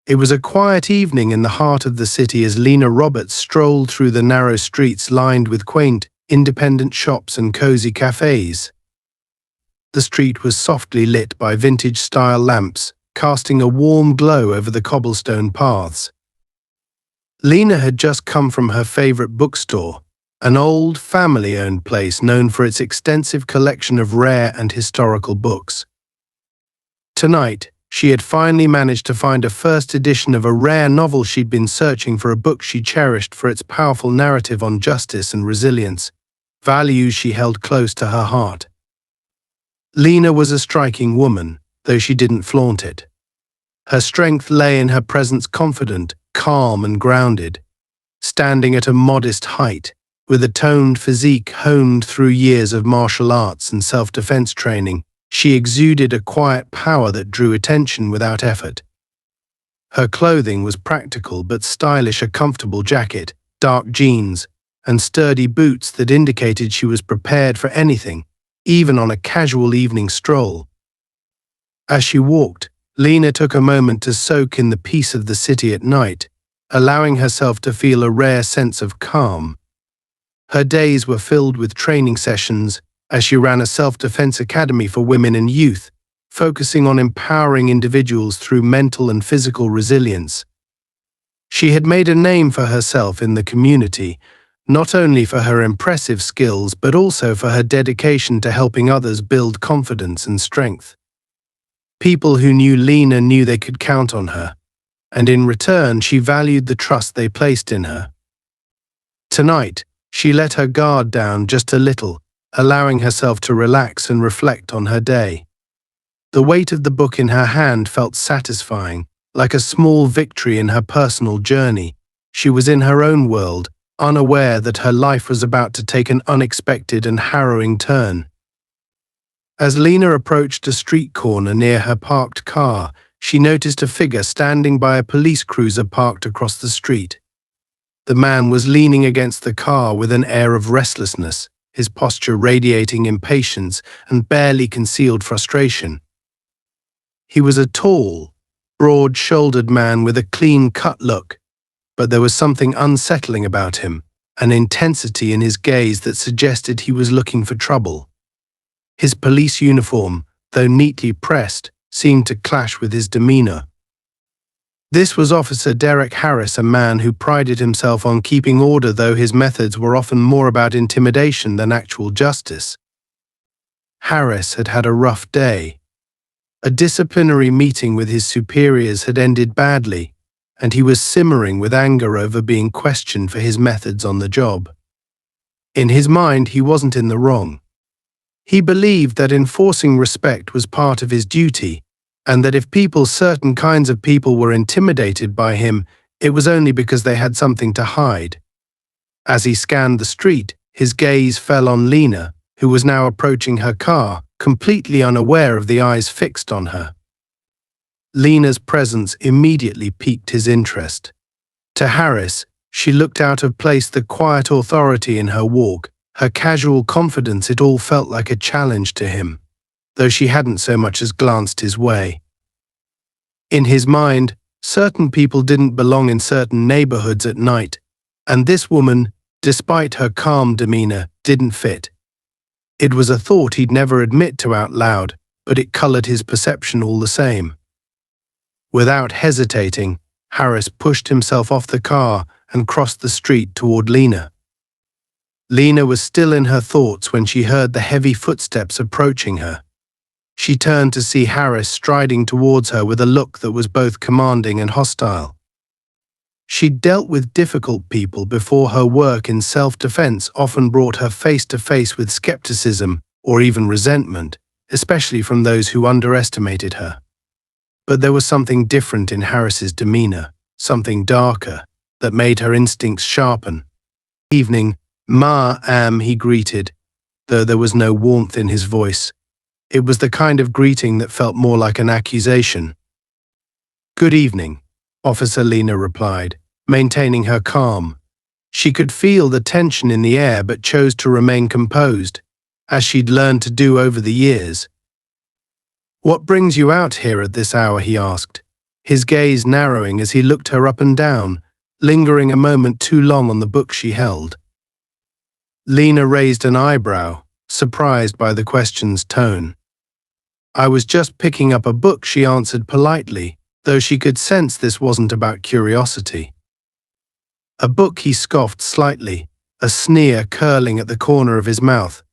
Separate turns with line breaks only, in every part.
It was a quiet evening in the heart of the city as Lena Roberts strolled through the narrow streets lined with quaint, independent shops and cozy cafes. The street was softly lit by vintage-style lamps, casting a warm glow over the cobblestone paths. Lena had just come from her favorite bookstore, an old, family-owned place known for its extensive collection of rare and historical books. Tonight, she had finally managed to find a first edition of a rare novel she'd been searching for, a book she cherished for its powerful narrative on justice and resilience, values she held close to her heart. Lena was a striking woman, though she didn't flaunt it. Her strength lay in her presence, confident, calm and grounded. Standing at a modest height, with a toned physique honed through years of martial arts and self-defense training, she exuded a quiet power that drew attention without effort. Her clothing was practical but stylish, a comfortable jacket, dark jeans, and sturdy boots that indicated she was prepared for anything, even on a casual evening stroll. As she walked, Lena took a moment to soak in the peace of the city at night, allowing herself to feel a rare sense of calm. Her days were filled with training sessions, as she ran a self-defense academy for women and youth, focusing on empowering individuals through mental and physical resilience. She had made a name for herself in the community, not only for her impressive skills but also for her dedication to helping others build confidence and strength. People who knew Lena knew they could count on her, and in return she valued the trust they placed in her. Tonight, she let her guard down just a little, allowing herself to relax and reflect on her day. The weight of the book in her hand felt satisfying, like a small victory in her personal journey. She was in her own world, unaware that her life was about to take an unexpected and harrowing turn. As Lena approached a street corner near her parked car, she noticed a figure standing by a police cruiser parked across the street. The man was leaning against the car with an air of restlessness, his posture radiating impatience and barely concealed frustration. He was a tall, broad-shouldered man with a clean-cut look, but there was something unsettling about him, an intensity in his gaze that suggested he was looking for trouble. His police uniform, though neatly pressed, seemed to clash with his demeanor. This was Officer Derek Harris, a man who prided himself on keeping order, though his methods were often more about intimidation than actual justice. Harris had had a rough day. A disciplinary meeting with his superiors had ended badly, and he was simmering with anger over being questioned for his methods on the job. In his mind, he wasn't in the wrong. He believed that enforcing respect was part of his duty, and that if certain kinds of people were intimidated by him, it was only because they had something to hide. As he scanned the street, his gaze fell on Lena, who was now approaching her car, completely unaware of the eyes fixed on her. Lena's presence immediately piqued his interest. To Harris, she looked out of place, the quiet authority in her walk, her casual confidence. It all felt like a challenge to him, though she hadn't so much as glanced his way. In his mind, certain people didn't belong in certain neighborhoods at night, and this woman, despite her calm demeanor, didn't fit. It was a thought he'd never admit to out loud, but it colored his perception all the same. Without hesitating, Harris pushed himself off the car and crossed the street toward Lena. Lena was still in her thoughts when she heard the heavy footsteps approaching her. She turned to see Harris striding towards her with a look that was both commanding and hostile. She'd dealt with difficult people before. Her work in self-defense often brought her face to face with skepticism or even resentment, especially from those who underestimated her. But there was something different in Harris's demeanor, something darker, that made her instincts sharpen. "Evening, ma'am," he greeted, though there was no warmth in his voice. It was the kind of greeting that felt more like an accusation. "Good evening," Officer Lena replied, maintaining her calm. She could feel the tension in the air but chose to remain composed, as she'd learned to do over the years. "What brings you out here at this hour?" he asked, his gaze narrowing as he looked her up and down, lingering a moment too long on the book she held. Lena raised an eyebrow, surprised by the question's tone. "I was just picking up a book," she answered politely, though she could sense this wasn't about curiosity. "A book?" he scoffed slightly, a sneer curling at the corner of his mouth.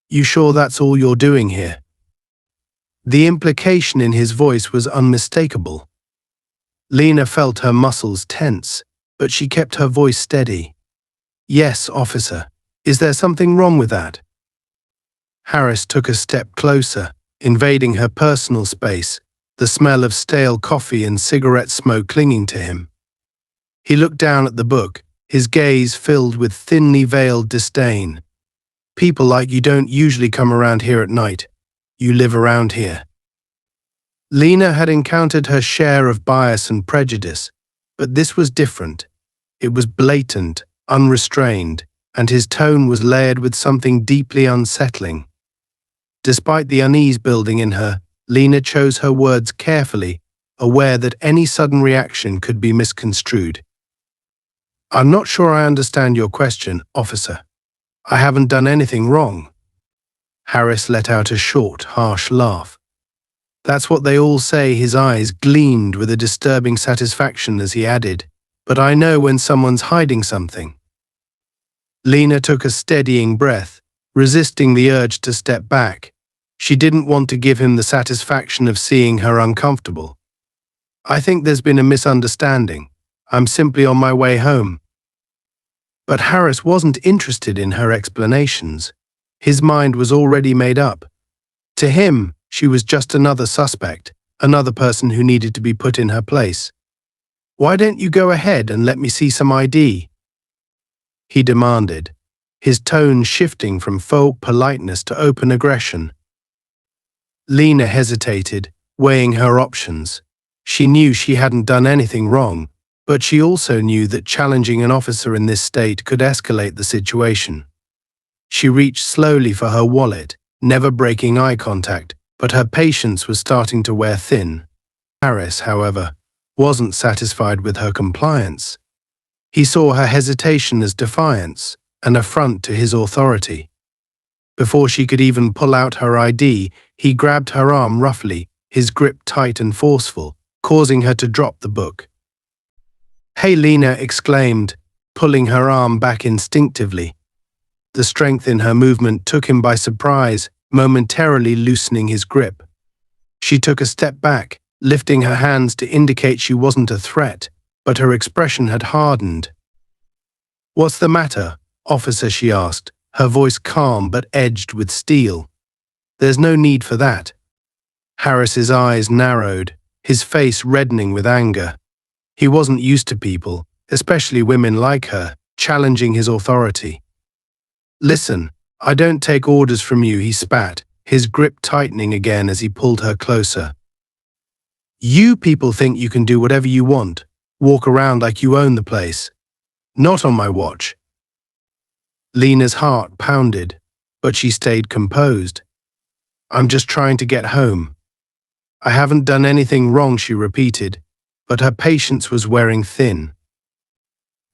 "You sure that's all you're doing here?" The implication in his voice was unmistakable. Lena felt her muscles tense, but she kept her voice steady. "Yes, officer. Is there something wrong with that?" Harris took a step closer, invading her personal space, the smell of stale coffee and cigarette smoke clinging to him. He looked down at the book, his gaze filled with thinly veiled disdain. "People like you don't usually come around here at night. You live around here." Lena had encountered her share of bias and prejudice, but this was different. It was blatant, unrestrained, and his tone was layered with something deeply unsettling. Despite the unease building in her, Lena chose her words carefully, aware that any sudden reaction could be misconstrued. "I'm not sure I understand your question, officer. I haven't done anything wrong." Harris let out a short, harsh laugh. "That's what they all say." His eyes gleamed with a disturbing satisfaction as he added, "But I know when someone's hiding something." Lena took a steadying breath, resisting the urge to step back. She didn't want to give him the satisfaction of seeing her uncomfortable. "I think there's been a misunderstanding. I'm simply on my way home." But Harris wasn't interested in her explanations. His mind was already made up. To him, she was just another suspect, another person who needed to be put in her place. "Why don't you go ahead and let me see some ID?" he demanded, his tone shifting from faux politeness to open aggression. Lena hesitated, weighing her options. She knew she hadn't done anything wrong, but she also knew that challenging an officer in this state could escalate the situation. She reached slowly for her wallet, never breaking eye contact, but her patience was starting to wear thin. Harris, however, wasn't satisfied with her compliance. He saw her hesitation as defiance, an affront to his authority. Before she could even pull out her ID, he grabbed her arm roughly, his grip tight and forceful, causing her to drop the book. "Hey," Lena exclaimed, pulling her arm back instinctively. The strength in her movement took him by surprise, momentarily loosening his grip. She took a step back, lifting her hands to indicate she wasn't a threat, but her expression had hardened. "What's the matter, officer?" she asked, her voice calm but edged with steel. "There's no need for that." Harris's eyes narrowed, his face reddening with anger. He wasn't used to people, especially women like her, challenging his authority. "Listen, I don't take orders from you," he spat, his grip tightening again as he pulled her closer. "You people think you can do whatever you want, walk around like you own the place. Not on my watch." Lena's heart pounded, but she stayed composed. "I'm just trying to get home." "I haven't done anything wrong," she repeated, but her patience was wearing thin.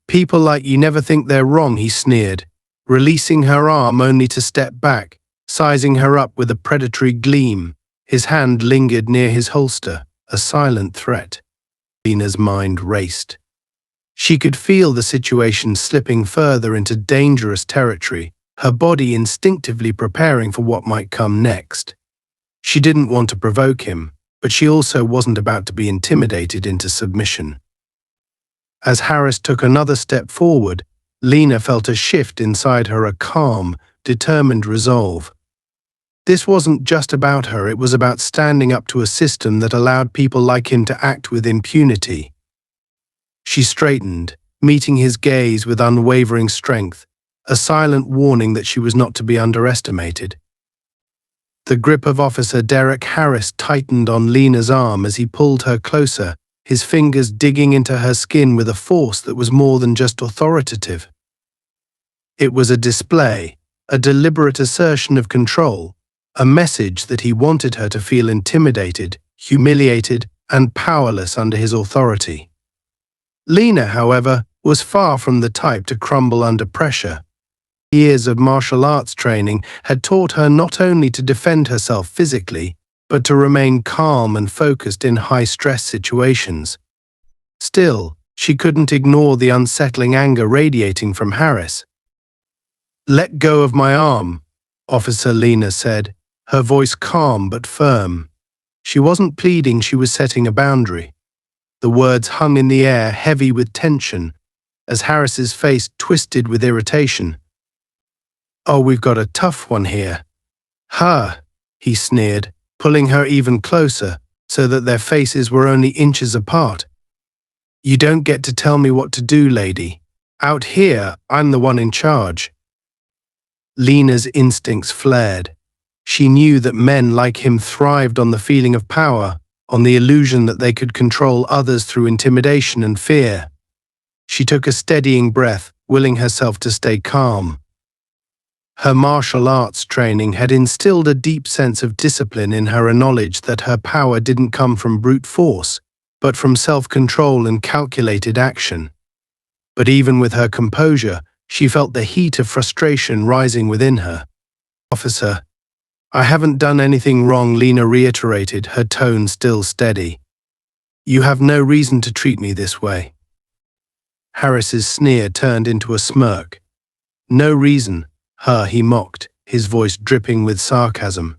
"People like you never think they're wrong," he sneered, releasing her arm only to step back, sizing her up with a predatory gleam. His hand lingered near his holster, a silent threat. Lena's mind raced. She could feel the situation slipping further into dangerous territory, her body instinctively preparing for what might come next. She didn't want to provoke him, but she also wasn't about to be intimidated into submission. As Harris took another step forward, Lena felt a shift inside her, a calm, determined resolve. This wasn't just about her, it was about standing up to a system that allowed people like him to act with impunity. She straightened, meeting his gaze with unwavering strength, a silent warning that she was not to be underestimated. The grip of Officer Derek Harris tightened on Lena's arm as he pulled her closer, his fingers digging into her skin with a force that was more than just authoritative. It was a display, a deliberate assertion of control, a message that he wanted her to feel intimidated, humiliated, and powerless under his authority. Lena, however, was far from the type to crumble under pressure. Years of martial arts training had taught her not only to defend herself physically, but to remain calm and focused in high-stress situations. Still, she couldn't ignore the unsettling anger radiating from Harris. "Let go of my arm," Officer Lena said, her voice calm but firm. She wasn't pleading, she was setting a boundary. The words hung in the air, heavy with tension, as Harris's face twisted with irritation. "Oh, we've got a tough one here." "Huh," he sneered, pulling her even closer so that their faces were only inches apart. "You don't get to tell me what to do, lady. Out here, I'm the one in charge." Lena's instincts flared. She knew that men like him thrived on the feeling of power, on the illusion that they could control others through intimidation and fear. She took a steadying breath, willing herself to stay calm. Her martial arts training had instilled a deep sense of discipline in her, a knowledge that her power didn't come from brute force, but from self-control and calculated action. But even with her composure, she felt the heat of frustration rising within her. "Officer, I haven't done anything wrong," Lena reiterated, her tone still steady. "You have no reason to treat me this way." Harris's sneer turned into a smirk. "No reason, huh?" he mocked, his voice dripping with sarcasm.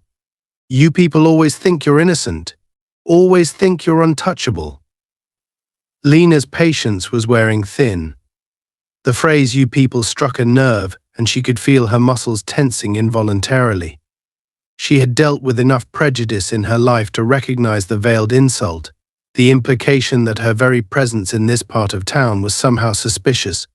"You people always think you're innocent. Always think you're untouchable." Lena's patience was wearing thin. The phrase "you people" struck a nerve, and she could feel her muscles tensing involuntarily. She had dealt with enough prejudice in her life to recognize the veiled insult, the implication that her very presence in this part of town was somehow suspicious.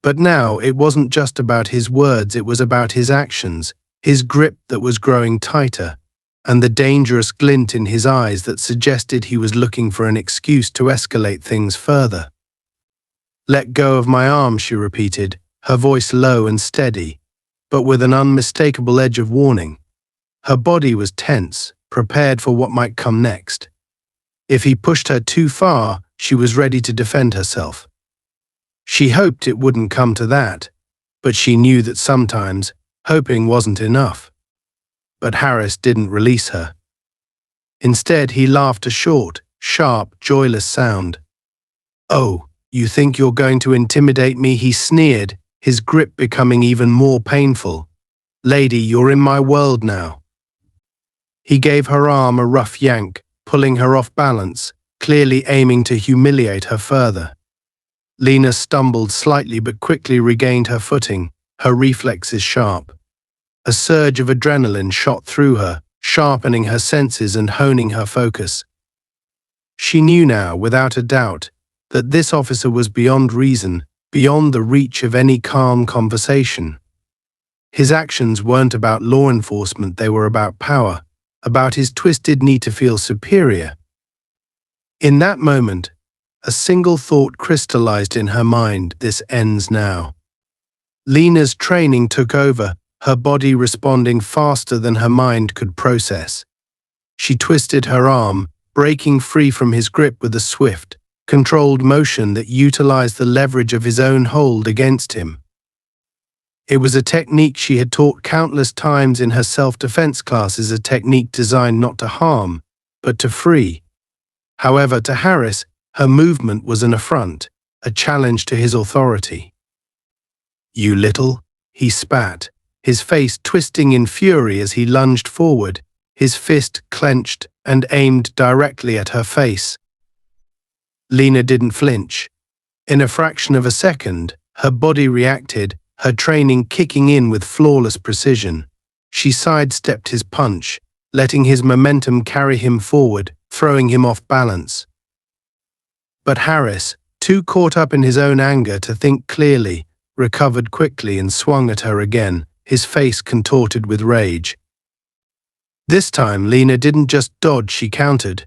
But now it wasn't just about his words, it was about his actions, his grip that was growing tighter, and the dangerous glint in his eyes that suggested he was looking for an excuse to escalate things further. "Let go of my arm," she repeated, her voice low and steady, but with an unmistakable edge of warning. Her body was tense, prepared for what might come next. If he pushed her too far, she was ready to defend herself. She hoped it wouldn't come to that, but she knew that sometimes hoping wasn't enough. But Harris didn't release her. Instead, he laughed, a short, sharp, joyless sound. "Oh, you think you're going to intimidate me?" he sneered, his grip becoming even more painful. "Lady, you're in my world now." He gave her arm a rough yank, pulling her off balance, clearly aiming to humiliate her further. Lena stumbled slightly but quickly regained her footing, her reflexes sharp. A surge of adrenaline shot through her, sharpening her senses and honing her focus. She knew now, without a doubt, that this officer was beyond reason, beyond the reach of any calm conversation. His actions weren't about law enforcement, they were about power, about his twisted need to feel superior. In that moment, a single thought crystallized in her mind: this ends now. Lena's training took over, her body responding faster than her mind could process. She twisted her arm, breaking free from his grip with a swift, controlled motion that utilized the leverage of his own hold against him. It was a technique she had taught countless times in her self-defense classes, a technique designed not to harm, but to free. However, to Harris, her movement was an affront, a challenge to his authority. "You little," he spat, his face twisting in fury as he lunged forward, his fist clenched and aimed directly at her face. Lena didn't flinch. In a fraction of a second, her body reacted, her training kicking in with flawless precision. She sidestepped his punch, letting his momentum carry him forward, throwing him off balance. But Harris, too caught up in his own anger to think clearly, recovered quickly and swung at her again, his face contorted with rage. This time, Lena didn't just dodge, she countered.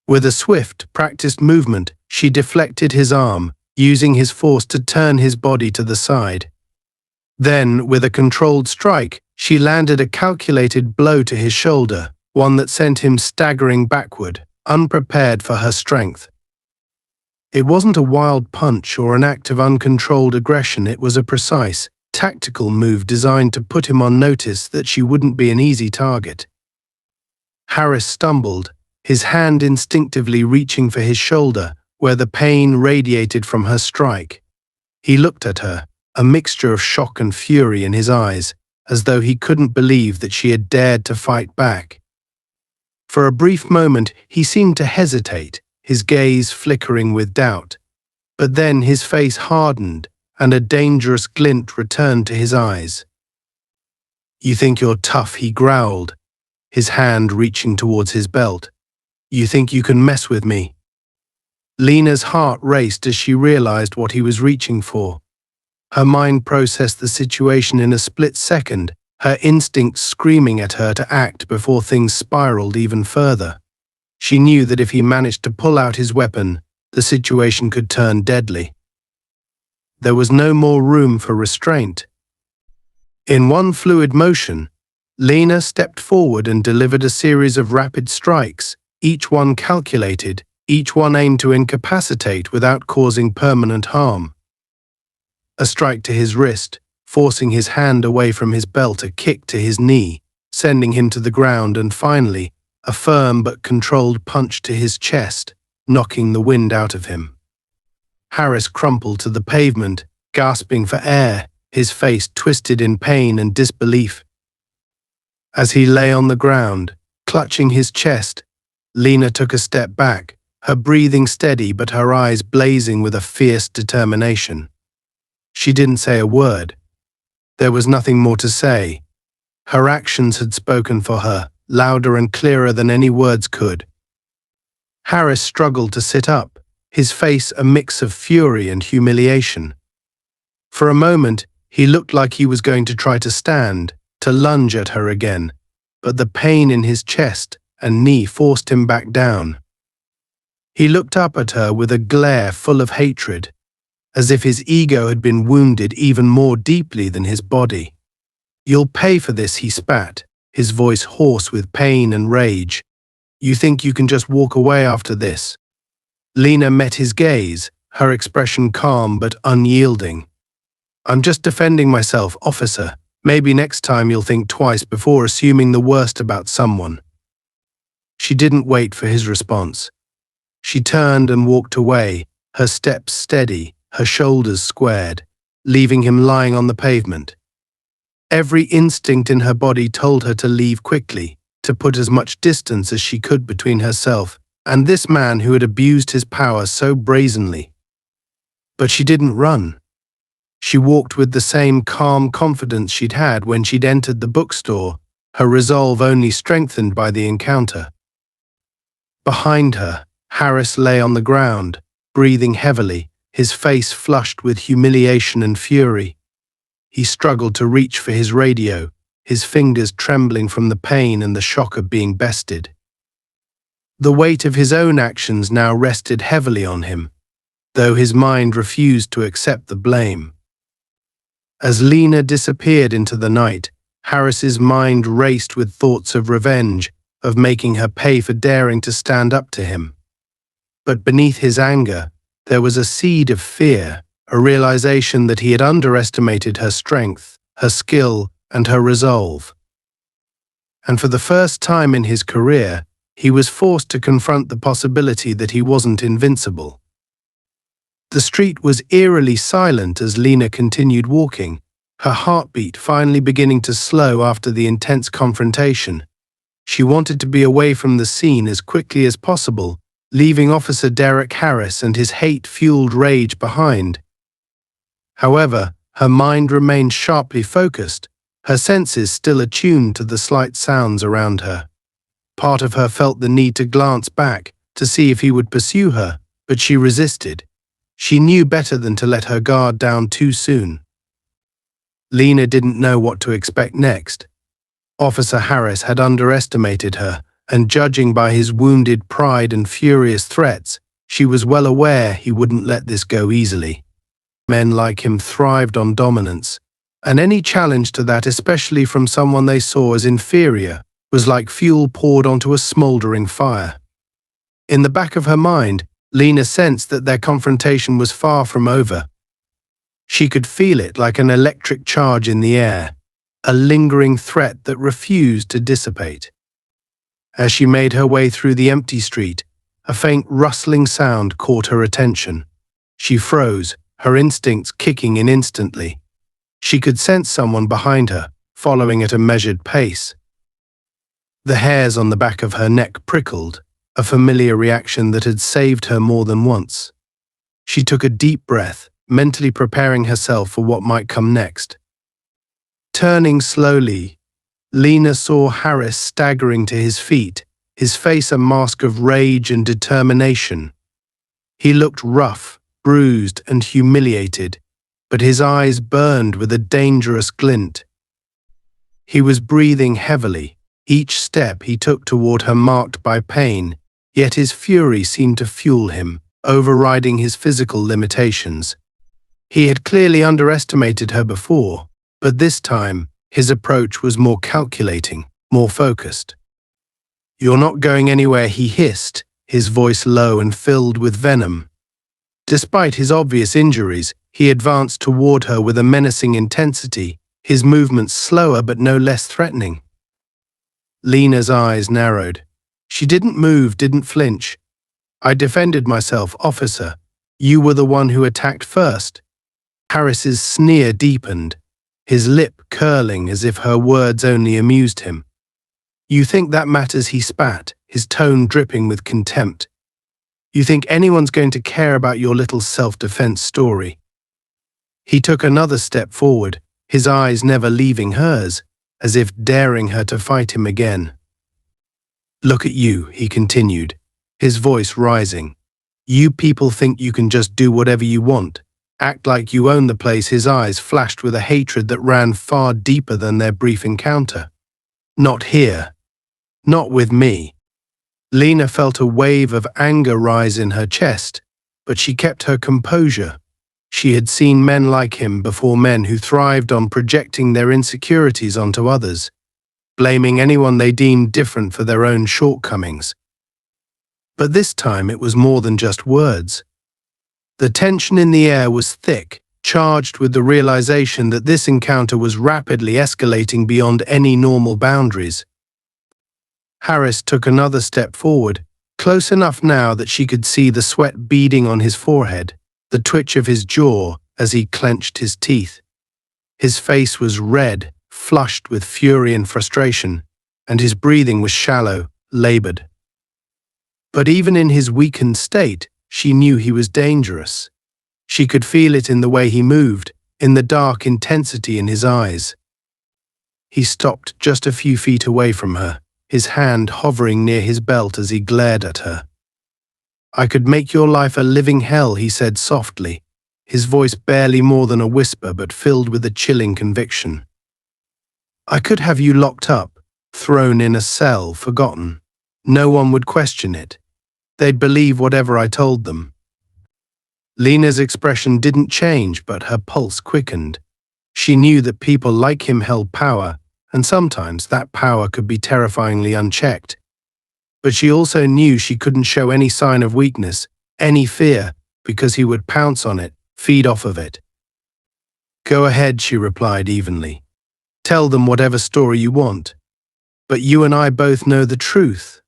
With a swift, practiced movement, she deflected his arm, using his force to turn his body to the side. Then, with a controlled strike, she landed a calculated blow to his shoulder, one that sent him staggering backward, unprepared for her strength. It wasn't a wild punch or an act of uncontrolled aggression, it was a precise, tactical move designed to put him on notice that she wouldn't be an easy target. Harris stumbled, his hand instinctively reaching for his shoulder, where the pain radiated from her strike. He looked at her, a mixture of shock and fury in his eyes, as though he couldn't believe that she had dared to fight back. For a brief moment, he seemed to hesitate, his gaze flickering with doubt. But then his face hardened, and a dangerous glint returned to his eyes. "You think you're tough," he growled, his hand reaching towards his belt. "You think you can mess with me?" Lena's heart raced as she realized what he was reaching for. Her mind processed the situation in a split second, her instincts screaming at her to act before things spiraled even further. She knew that if he managed to pull out his weapon, the situation could turn deadly. There was no more room for restraint. In one fluid motion, Lena stepped forward and delivered a series of rapid strikes, each one calculated, each one aimed to incapacitate without causing permanent harm. A strike to his wrist, forcing his hand away from his belt, a kick to his knee, sending him to the ground, and finally, a firm but controlled punch to his chest, knocking the wind out of him. Harris crumpled to the pavement, gasping for air, his face twisted in pain and disbelief. As he lay on the ground, clutching his chest, Lena took a step back, her breathing steady but her eyes blazing with a fierce determination. She didn't say a word. There was nothing more to say. Her actions had spoken for her, louder and clearer than any words could. Harris struggled to sit up, his face a mix of fury and humiliation. For a moment, he looked like he was going to try to stand, to lunge at her again, but the pain in his chest and knee forced him back down. He looked up at her with a glare full of hatred, as if his ego had been wounded even more deeply than his body. "You'll pay for this," he spat, his voice hoarse with pain and rage. "You think you can just walk away after this?" Lena met his gaze, her expression calm but unyielding. "I'm just defending myself, officer. Maybe next time you'll think twice before assuming the worst about someone." She didn't wait for his response. She turned and walked away, her steps steady, her shoulders squared, leaving him lying on the pavement. Every instinct in her body told her to leave quickly, to put as much distance as she could between herself and this man who had abused his power so brazenly. But she didn't run. She walked with the same calm confidence she'd had when she'd entered the bookstore, her resolve only strengthened by the encounter. Behind her, Harris lay on the ground, breathing heavily, his face flushed with humiliation and fury. He struggled to reach for his radio, his fingers trembling from the pain and the shock of being bested. The weight of his own actions now rested heavily on him, though his mind refused to accept the blame. As Lena disappeared into the night, Harris's mind raced with thoughts of revenge, of making her pay for daring to stand up to him. But beneath his anger, there was a seed of fear, a realization that he had underestimated her strength, her skill, and her resolve. And for the first time in his career, he was forced to confront the possibility that he wasn't invincible. The street was eerily silent as Lena continued walking, her heartbeat finally beginning to slow after the intense confrontation. She wanted to be away from the scene as quickly as possible, leaving Officer Derek Harris and his hate-fueled rage behind. However, her mind remained sharply focused, her senses still attuned to the slight sounds around her. Part of her felt the need to glance back, to see if he would pursue her, but she resisted. She knew better than to let her guard down too soon. Lena didn't know what to expect next. Officer Harris had underestimated her, and judging by his wounded pride and furious threats, she was well aware he wouldn't let this go easily. Men like him thrived on dominance, and any challenge to that, especially from someone they saw as inferior, was like fuel poured onto a smoldering fire. In the back of her mind, Lena sensed that their confrontation was far from over. She could feel it like an electric charge in the air, a lingering threat that refused to dissipate. As she made her way through the empty street, a faint rustling sound caught her attention. She froze, her instincts kicking in instantly. She could sense someone behind her, following at a measured pace. The hairs on the back of her neck prickled, a familiar reaction that had saved her more than once. She took a deep breath, mentally preparing herself for what might come next. Turning slowly, Lena saw Harris staggering to his feet, his face a mask of rage and determination. He looked rough, bruised, and humiliated, but his eyes burned with a dangerous glint. He was breathing heavily, each step he took toward her marked by pain, yet his fury seemed to fuel him, overriding his physical limitations. He had clearly underestimated her before, but this time his approach was more calculating, more focused. "You're not going anywhere," he hissed, his voice low and filled with venom. Despite his obvious injuries, he advanced toward her with a menacing intensity, his movements slower but no less threatening. Lena's eyes narrowed. She didn't move, didn't flinch. "I defended myself, officer. You were the one who attacked first." Harris's sneer deepened, his lip curling as if her words only amused him. "You think that matters?" he spat, his tone dripping with contempt. "You think anyone's going to care about your little self-defense story?" He took another step forward, his eyes never leaving hers, as if daring her to fight him again. "Look at you," he continued, his voice rising. "You people think you can just do whatever you want, act like you own the place." His eyes flashed with a hatred that ran far deeper than their brief encounter. "Not here. Not with me." Lena felt a wave of anger rise in her chest, but she kept her composure. She had seen men like him before, men who thrived on projecting their insecurities onto others, blaming anyone they deemed different for their own shortcomings. But this time it was more than just words. The tension in the air was thick, charged with the realization that this encounter was rapidly escalating beyond any normal boundaries. Harris took another step forward, close enough now that she could see the sweat beading on his forehead, the twitch of his jaw as he clenched his teeth. His face was red, flushed with fury and frustration, and his breathing was shallow, labored. But even in his weakened state, she knew he was dangerous. She could feel it in the way he moved, in the dark intensity in his eyes. He stopped just a few feet away from her, his hand hovering near his belt as he glared at her. "I could make your life a living hell," he said softly, his voice barely more than a whisper but filled with a chilling conviction. "I could have you locked up, thrown in a cell, forgotten. No one would question it. They'd believe whatever I told them." Lena's expression didn't change, but her pulse quickened. She knew that people like him held power, and sometimes that power could be terrifyingly unchecked. But she also knew she couldn't show any sign of weakness, any fear, because he would pounce on it, feed off of it. "Go ahead," she replied evenly. "Tell them whatever story you want. But you and I both know the truth."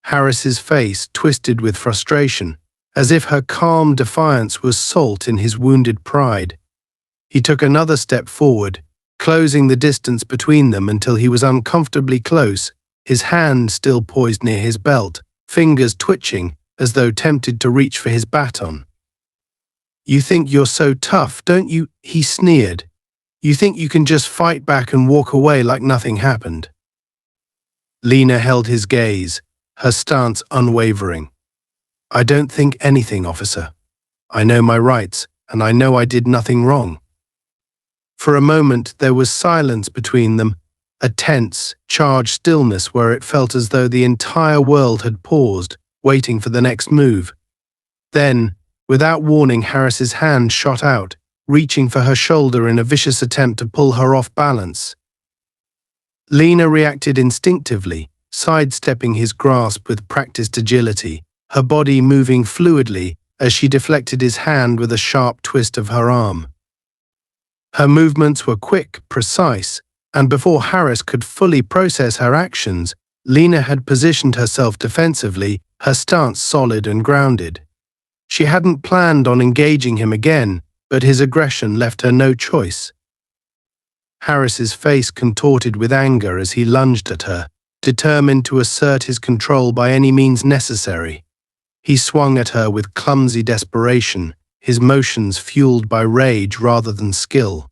Harris's face twisted with frustration, as if her calm defiance was salt in his wounded pride. He took another step forward, closing the distance between them until he was uncomfortably close, his hand still poised near his belt, fingers twitching as though tempted to reach for his baton. "You think you're so tough, don't you?" he sneered. "You think you can just fight back and walk away like nothing happened?" Lena held his gaze, her stance unwavering. "I don't think anything, officer. I know my rights, and I know I did nothing wrong." For a moment there was silence between them, a tense, charged stillness where it felt as though the entire world had paused, waiting for the next move. Then, without warning, Harris's hand shot out, reaching for her shoulder in a vicious attempt to pull her off balance. Lena reacted instinctively, sidestepping his grasp with practiced agility, her body moving fluidly as she deflected his hand with a sharp twist of her arm. Her movements were quick, precise, and before Harris could fully process her actions, Lena had positioned herself defensively, her stance solid and grounded. She hadn't planned on engaging him again, but his aggression left her no choice. Harris's face contorted with anger as he lunged at her, determined to assert his control by any means necessary. He swung at her with clumsy desperation, his motions fueled by rage rather than skill.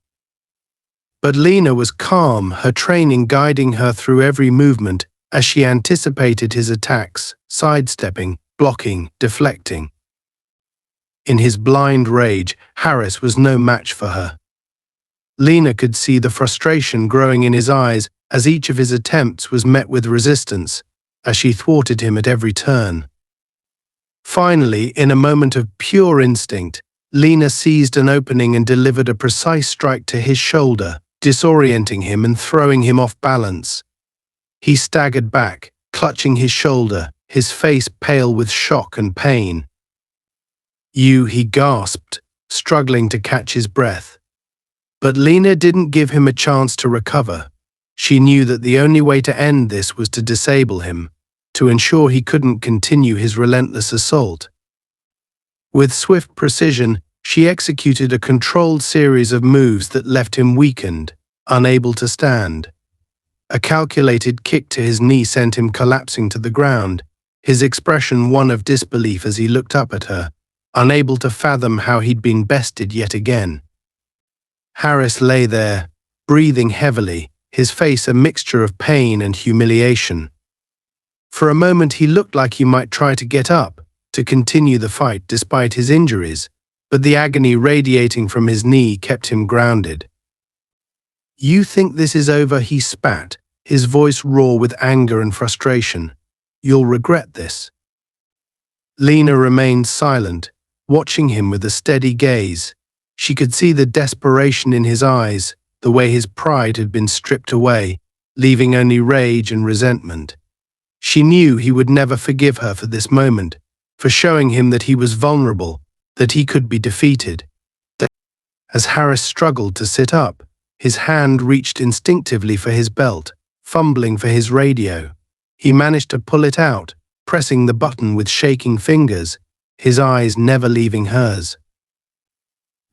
But Lena was calm, her training guiding her through every movement as she anticipated his attacks, sidestepping, blocking, deflecting. In his blind rage, Harris was no match for her. Lena could see the frustration growing in his eyes as each of his attempts was met with resistance, as she thwarted him at every turn. Finally, in a moment of pure instinct, Lena seized an opening and delivered a precise strike to his shoulder, disorienting him and throwing him off balance. He staggered back, clutching his shoulder, his face pale with shock and pain. He gasped, struggling to catch his breath. But Lena didn't give him a chance to recover. She knew that the only way to end this was to disable him, to ensure he couldn't continue his relentless assault. With swift precision, she executed a controlled series of moves that left him weakened, unable to stand. A calculated kick to his knee sent him collapsing to the ground, his expression one of disbelief as he looked up at her, unable to fathom how he'd been bested yet again. Harris lay there, breathing heavily, his face a mixture of pain and humiliation. For a moment he looked like he might try to get up, to continue the fight despite his injuries, but the agony radiating from his knee kept him grounded. "You think this is over?" he spat, his voice raw with anger and frustration. "You'll regret this." Lena remained silent, watching him with a steady gaze. She could see the desperation in his eyes, the way his pride had been stripped away, leaving only rage and resentment. She knew he would never forgive her for this moment, for showing him that he was vulnerable, that he could be defeated. As Harris struggled to sit up, his hand reached instinctively for his belt, fumbling for his radio. He managed to pull it out, pressing the button with shaking fingers, his eyes never leaving hers.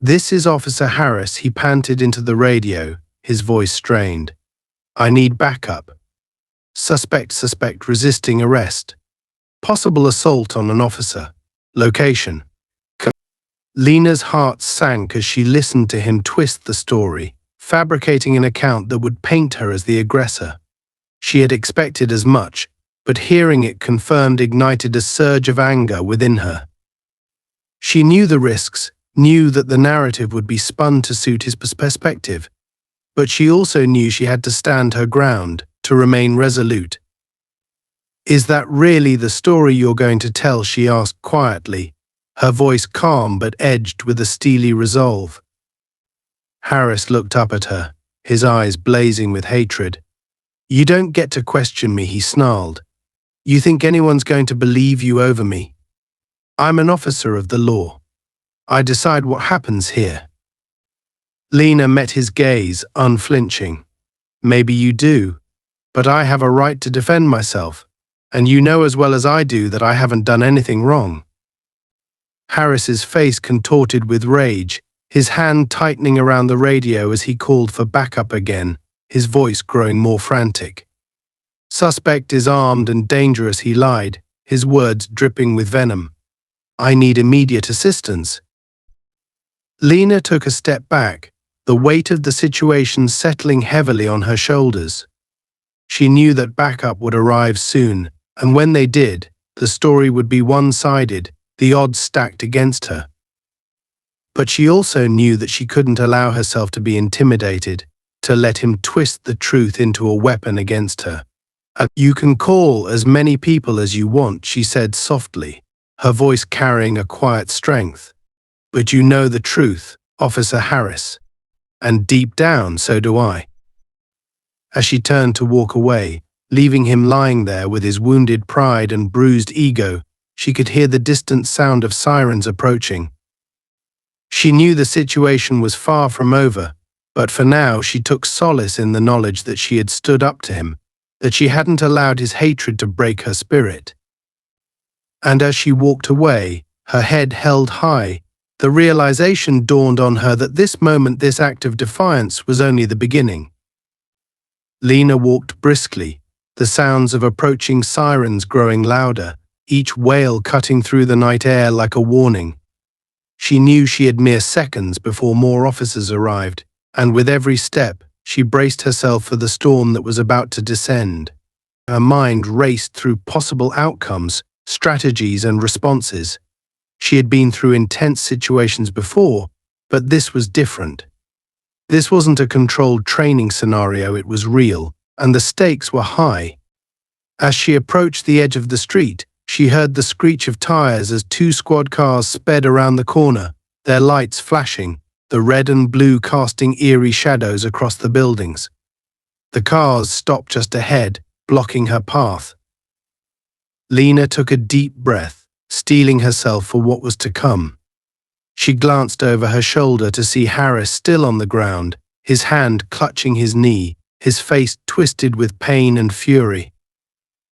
"This is Officer Harris," he panted into the radio, his voice strained. "I need backup. Suspect resisting arrest. Possible assault on an officer. Location." Lena's heart sank as she listened to him twist the story, fabricating an account that would paint her as the aggressor. She had expected as much, but hearing it confirmed ignited a surge of anger within her. She knew the risks, knew that the narrative would be spun to suit his perspective, but she also knew she had to stand her ground, to remain resolute. "Is that really the story you're going to tell?" she asked quietly, her voice calm but edged with a steely resolve. Harris looked up at her, his eyes blazing with hatred. "You don't get to question me," he snarled. "You think anyone's going to believe you over me? I'm an officer of the law. I decide what happens here." Lena met his gaze, unflinching. "Maybe you do, but I have a right to defend myself, and you know as well as I do that I haven't done anything wrong." Harris's face contorted with rage, his hand tightening around the radio as he called for backup again, his voice growing more frantic. "Suspect is armed and dangerous," he lied, his words dripping with venom. "I need immediate assistance." Lena took a step back, the weight of the situation settling heavily on her shoulders. She knew that backup would arrive soon, and when they did, the story would be one-sided, the odds stacked against her. But she also knew that she couldn't allow herself to be intimidated, to let him twist the truth into a weapon against her. "You can call as many people as you want," she said softly, her voice carrying a quiet strength. "But you know the truth, Officer Harris. And deep down, so do I." As she turned to walk away, leaving him lying there with his wounded pride and bruised ego. She could hear the distant sound of sirens approaching. She knew the situation was far from over, but for now she took solace in the knowledge that she had stood up to him, that she hadn't allowed his hatred to break her spirit. And as she walked away, her head held high, the realization dawned on her that this moment, this act of defiance, was only the beginning. Lena walked briskly, the sounds of approaching sirens growing louder, each wail cutting through the night air like a warning. She knew she had mere seconds before more officers arrived, and with every step, she braced herself for the storm that was about to descend. Her mind raced through possible outcomes, strategies, and responses. She had been through intense situations before, but this was different. This wasn't a controlled training scenario, it was real, and the stakes were high. As she approached the edge of the street, she heard the screech of tires as two squad cars sped around the corner, their lights flashing, the red and blue casting eerie shadows across the buildings. The cars stopped just ahead, blocking her path. Lena took a deep breath, steeling herself for what was to come. She glanced over her shoulder to see Harris still on the ground, his hand clutching his knee, his face twisted with pain and fury.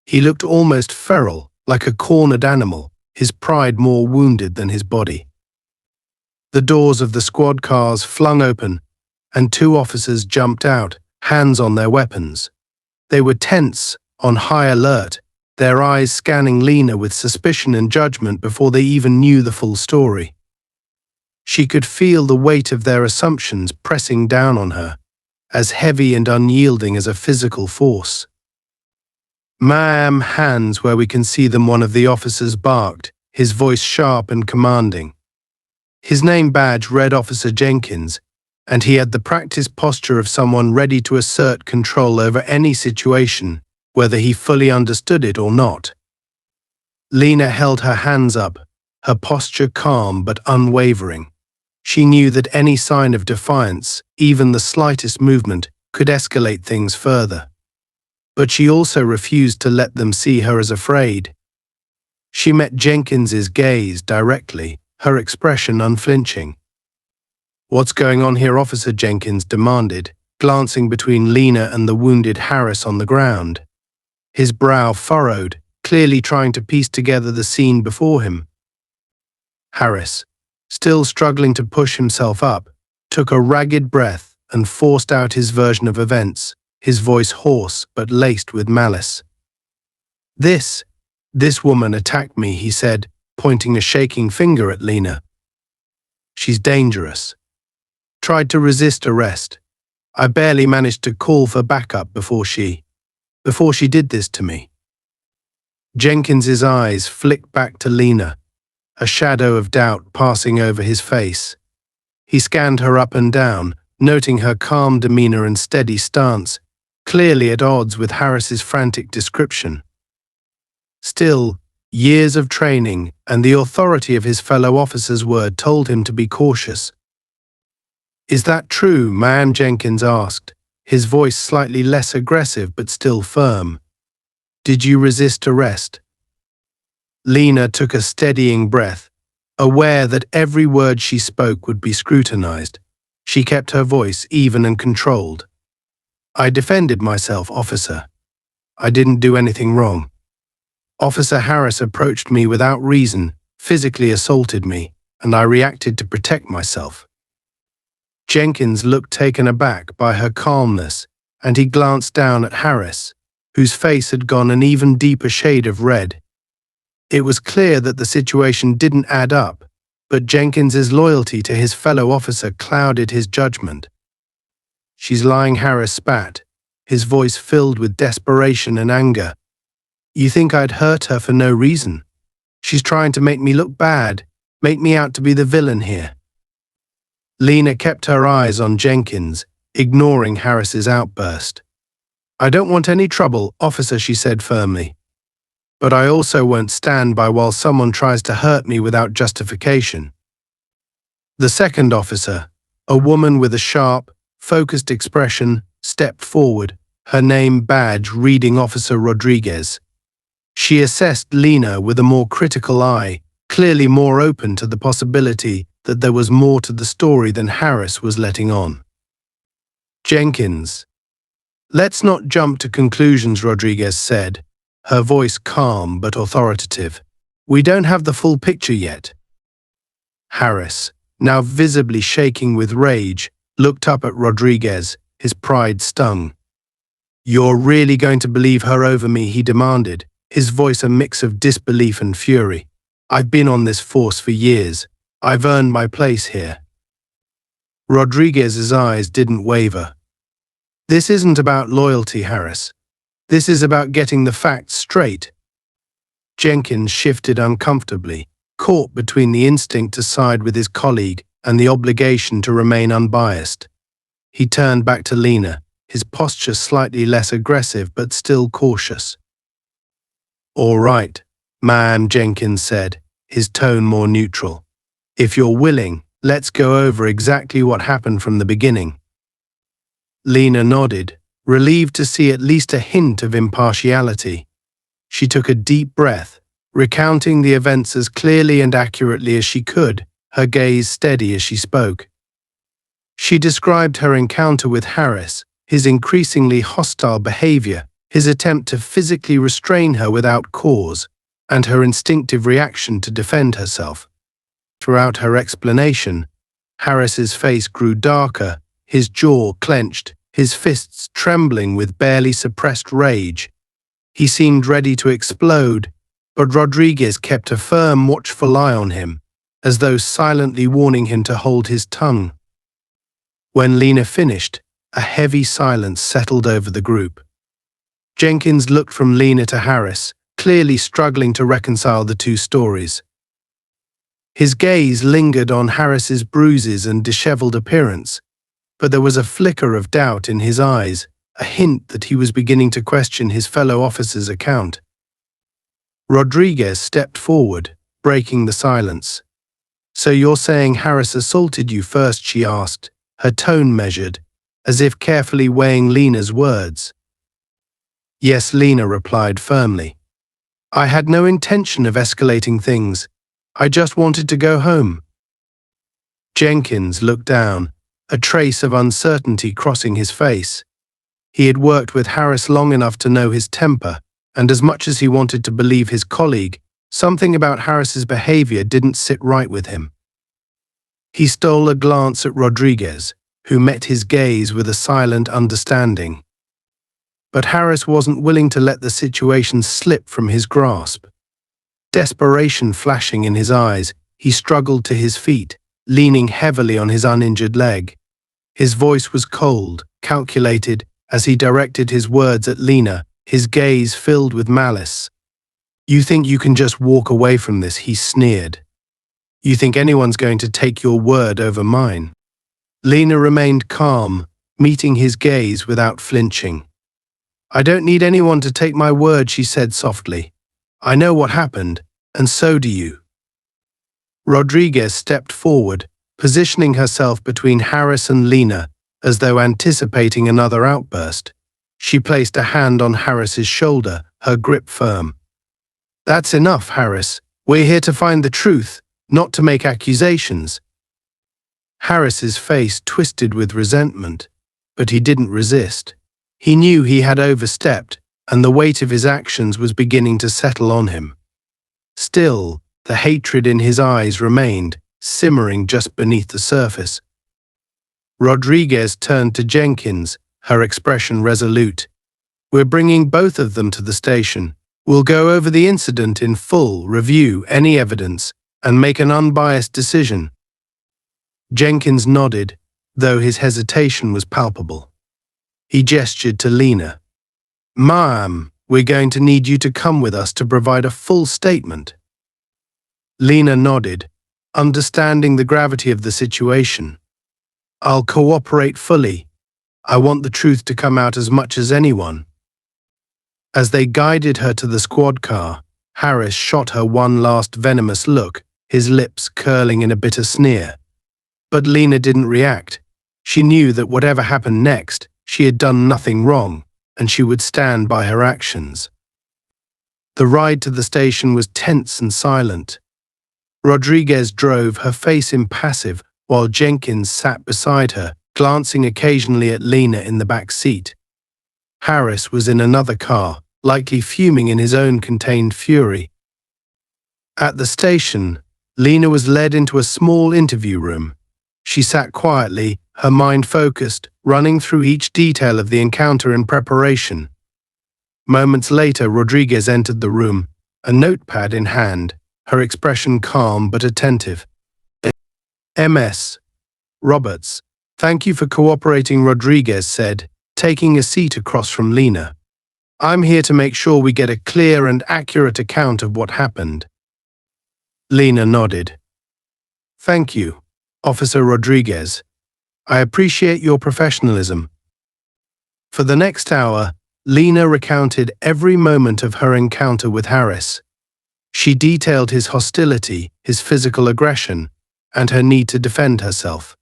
He looked almost feral, like a cornered animal, his pride more wounded than his body. The doors of the squad cars flung open, and two officers jumped out, hands on their weapons. They were tense, on high alert, their eyes scanning Lena with suspicion and judgment before they even knew the full story. She could feel the weight of their assumptions pressing down on her, as heavy and unyielding as a physical force. "Ma'am, hands where we can see them," one of the officers barked, his voice sharp and commanding. His name badge read Officer Jenkins, and he had the practiced posture of someone ready to assert control over any situation, whether he fully understood it or not. Lena held her hands up, her posture calm but unwavering. She knew that any sign of defiance, even the slightest movement, could escalate things further. But she also refused to let them see her as afraid. She met Jenkins's gaze directly, her expression unflinching. "What's going on here?" Officer Jenkins demanded, glancing between Lena and the wounded Harris on the ground. His brow furrowed, clearly trying to piece together the scene before him. Harris, still struggling to push himself up, took a ragged breath and forced out his version of events, his voice hoarse but laced with malice. This woman attacked me," he said, pointing a shaking finger at Lena. "She's dangerous. Tried to resist arrest. I barely managed to call for backup before she did this to me." Jenkins's eyes flicked back to Lena, a shadow of doubt passing over his face. He scanned her up and down, noting her calm demeanor and steady stance, clearly at odds with Harris's frantic description. Still, years of training and the authority of his fellow officers' word told him to be cautious. "Is that true, ma'am?" Jenkins asked, his voice slightly less aggressive but still firm. "Did you resist arrest?" Lena took a steadying breath, aware that every word she spoke would be scrutinized. She kept her voice even and controlled. "I defended myself, officer. I didn't do anything wrong. Officer Harris approached me without reason, physically assaulted me, and I reacted to protect myself." Jenkins looked taken aback by her calmness, and he glanced down at Harris, whose face had gone an even deeper shade of red. It was clear that the situation didn't add up, but Jenkins's loyalty to his fellow officer clouded his judgment. "She's lying," Harris spat, his voice filled with desperation and anger. "You think I'd hurt her for no reason? She's trying to make me look bad, make me out to be the villain here." Lena kept her eyes on Jenkins, ignoring Harris's outburst. "I don't want any trouble, officer," she said firmly. "But I also won't stand by while someone tries to hurt me without justification." The second officer, a woman with a sharp, focused expression, stepped forward, her name badge reading Officer Rodriguez. She assessed Lena with a more critical eye, clearly more open to the possibility that there was more to the story than Harris was letting on. Jenkins. Let's not jump to conclusions, Rodriguez said, her voice calm but authoritative. We don't have the full picture yet. Harris, now visibly shaking with rage, looked up at Rodriguez, his pride stung. You're really going to believe her over me, he demanded, his voice a mix of disbelief and fury. I've been on this force for years. I've earned my place here. Rodriguez's eyes didn't waver. This isn't about loyalty, Harris. This is about getting the facts straight. Jenkins shifted uncomfortably, caught between the instinct to side with his colleague and the obligation to remain unbiased. He turned back to Lena, his posture slightly less aggressive but still cautious. All right, ma'am, Jenkins said, his tone more neutral. If you're willing, let's go over exactly what happened from the beginning. Lena nodded, relieved to see at least a hint of impartiality. She took a deep breath, recounting the events as clearly and accurately as she could, her gaze steady as she spoke. She described her encounter with Harris, his increasingly hostile behavior, his attempt to physically restrain her without cause, and her instinctive reaction to defend herself. Throughout her explanation, Harris's face grew darker, his jaw clenched, his fists trembling with barely suppressed rage. He seemed ready to explode, but Rodriguez kept a firm, watchful eye on him, as though silently warning him to hold his tongue. When Lena finished, a heavy silence settled over the group. Jenkins looked from Lena to Harris, clearly struggling to reconcile the two stories. His gaze lingered on Harris's bruises and disheveled appearance, but there was a flicker of doubt in his eyes, a hint that he was beginning to question his fellow officer's account. Rodriguez stepped forward, breaking the silence. So you're saying Harris assaulted you first, she asked, her tone measured, as if carefully weighing Lena's words. Yes, Lena replied firmly. I had no intention of escalating things. I just wanted to go home. Jenkins looked down, a trace of uncertainty crossing his face. He had worked with Harris long enough to know his temper, and as much as he wanted to believe his colleague, something about Harris's behavior didn't sit right with him. He stole a glance at Rodriguez, who met his gaze with a silent understanding. But Harris wasn't willing to let the situation slip from his grasp. Desperation flashing in his eyes, he struggled to his feet, leaning heavily on his uninjured leg. His voice was cold, calculated, as he directed his words at Lena, his gaze filled with malice. You think you can just walk away from this, he sneered. You think anyone's going to take your word over mine? Lena remained calm, meeting his gaze without flinching. I don't need anyone to take my word, she said softly. I know what happened, and so do you. Rodriguez stepped forward, positioning herself between Harris and Lena, as though anticipating another outburst. She placed a hand on Harris's shoulder, her grip firm. That's enough, Harris. We're here to find the truth, not to make accusations. Harris's face twisted with resentment, but he didn't resist. He knew he had overstepped, and the weight of his actions was beginning to settle on him. Still, the hatred in his eyes remained, simmering just beneath the surface. Rodriguez turned to Jenkins, her expression resolute. We're bringing both of them to the station. We'll go over the incident in full, review any evidence, and make an unbiased decision. Jenkins nodded, though his hesitation was palpable. He gestured to Lena. Ma'am, we're going to need you to come with us to provide a full statement. Lena nodded, understanding the gravity of the situation. I'll cooperate fully. I want the truth to come out as much as anyone. As they guided her to the squad car, Harris shot her one last venomous look, his lips curling in a bitter sneer. But Lena didn't react. She knew that whatever happened next, she had done nothing wrong, and she would stand by her actions. The ride to the station was tense and silent. Rodriguez drove, her face impassive, while Jenkins sat beside her, glancing occasionally at Lena in the back seat. Harris was in another car, likely fuming in his own contained fury. At the station, Lena was led into a small interview room. She sat quietly, her mind focused, running through each detail of the encounter in preparation. Moments later, Rodriguez entered the room, a notepad in hand, her expression calm but attentive. Ms. Roberts, thank you for cooperating, Rodriguez said, taking a seat across from Lena. I'm here to make sure we get a clear and accurate account of what happened. Lena nodded. Thank you, Officer Rodriguez. I appreciate your professionalism. For the next hour, Lena recounted every moment of her encounter with Harris. She detailed his hostility, his physical aggression, and her need to defend herself.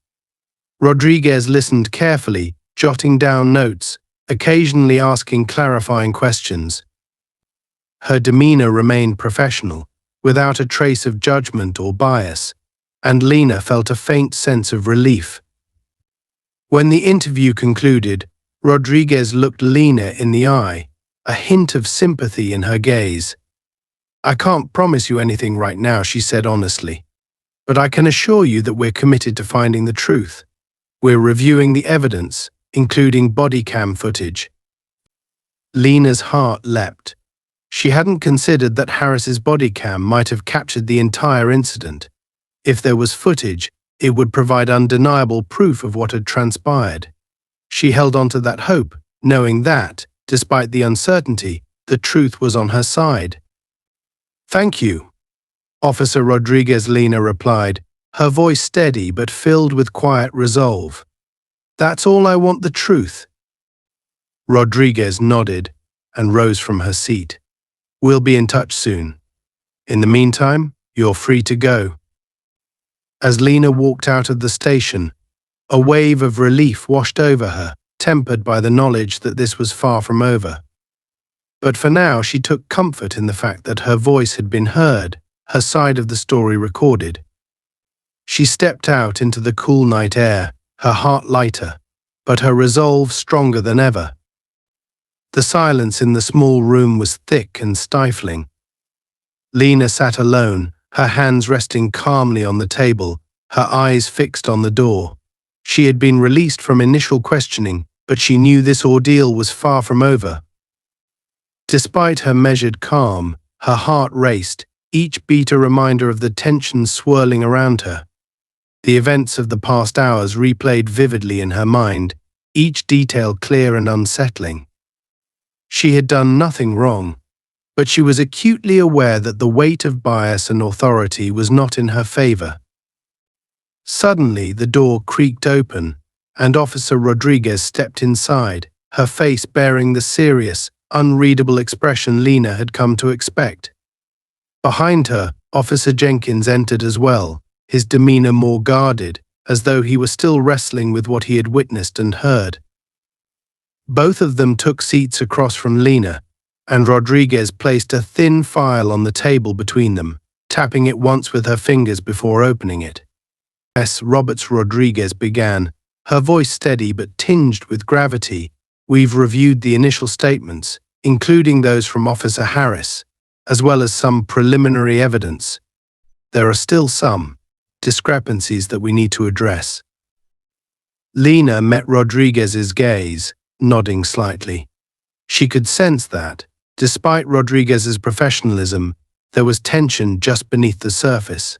Rodriguez listened carefully, jotting down notes, occasionally asking clarifying questions. Her demeanor remained professional, without a trace of judgment or bias, and Lena felt a faint sense of relief. When the interview concluded, Rodriguez looked Lena in the eye, a hint of sympathy in her gaze. I can't promise you anything right now, she said honestly, but I can assure you that we're committed to finding the truth. We're reviewing the evidence, including body cam footage. Lena's heart leapt. She hadn't considered that Harris's body cam might have captured the entire incident. If there was footage, it would provide undeniable proof of what had transpired. She held on to that hope, knowing that, despite the uncertainty, the truth was on her side. Thank you, Officer Rodriguez, Lena replied, her voice steady but filled with quiet resolve. That's all I want, the truth. Rodriguez nodded and rose from her seat. We'll be in touch soon. In the meantime, you're free to go. As Lena walked out of the station, a wave of relief washed over her, tempered by the knowledge that this was far from over. But for now, she took comfort in the fact that her voice had been heard, her side of the story recorded. She stepped out into the cool night air, her heart lighter, but her resolve stronger than ever. The silence in the small room was thick and stifling. Lena sat alone, her hands resting calmly on the table, her eyes fixed on the door. She had been released from initial questioning, but she knew this ordeal was far from over. Despite her measured calm, her heart raced, each beat a reminder of the tension swirling around her. The events of the past hours replayed vividly in her mind, each detail clear and unsettling. She had done nothing wrong, but she was acutely aware that the weight of bias and authority was not in her favor. Suddenly, the door creaked open, and Officer Rodriguez stepped inside, her face bearing the serious, unreadable expression Lena had come to expect. Behind her, Officer Jenkins entered as well, his demeanor more guarded, as though he were still wrestling with what he had witnessed and heard. Both of them took seats across from Lena, and Rodriguez placed a thin file on the table between them, tapping it once with her fingers before opening it. Ms. Roberts, Rodriguez began, her voice steady but tinged with gravity. We've reviewed the initial statements, including those from Officer Harris, as well as some preliminary evidence. There are still some discrepancies that we need to address. Lena met Rodriguez's gaze, nodding slightly. She could sense that, despite Rodriguez's professionalism, there was tension just beneath the surface.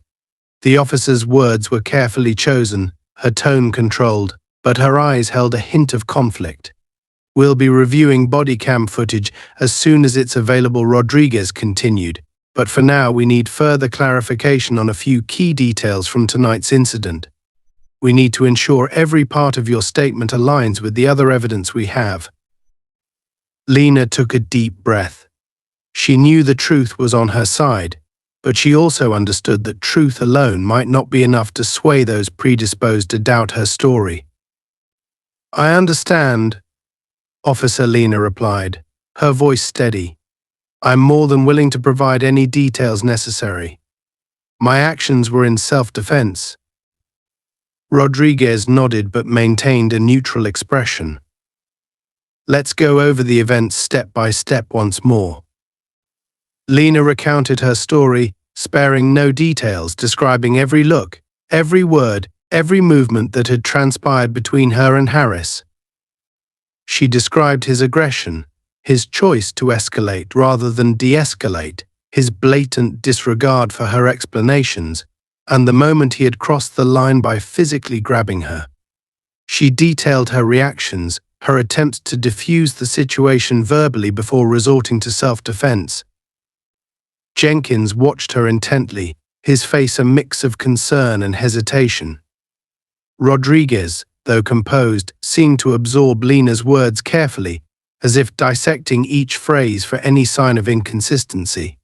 The officer's words were carefully chosen, her tone controlled, but her eyes held a hint of conflict. We'll be reviewing body cam footage as soon as it's available, Rodriguez continued, but for now we need further clarification on a few key details from tonight's incident. We need to ensure every part of your statement aligns with the other evidence we have. Lena took a deep breath. She knew the truth was on her side, but she also understood that truth alone might not be enough to sway those predisposed to doubt her story. I understand, Officer Lena replied, her voice steady. I'm more than willing to provide any details necessary. My actions were in self-defense. Rodriguez nodded but maintained a neutral expression. Let's go over the events step by step once more. Lena recounted her story, sparing no details, describing every look, every word, every movement that had transpired between her and Harris. She described his aggression, his choice to escalate rather than de-escalate, his blatant disregard for her explanations, and the moment he had crossed the line by physically grabbing her. She detailed her reactions, her attempts to diffuse the situation verbally before resorting to self-defense. Jenkins watched her intently, his face a mix of concern and hesitation. Rodriguez, though composed, seemed to absorb Lena's words carefully, as if dissecting each phrase for any sign of inconsistency.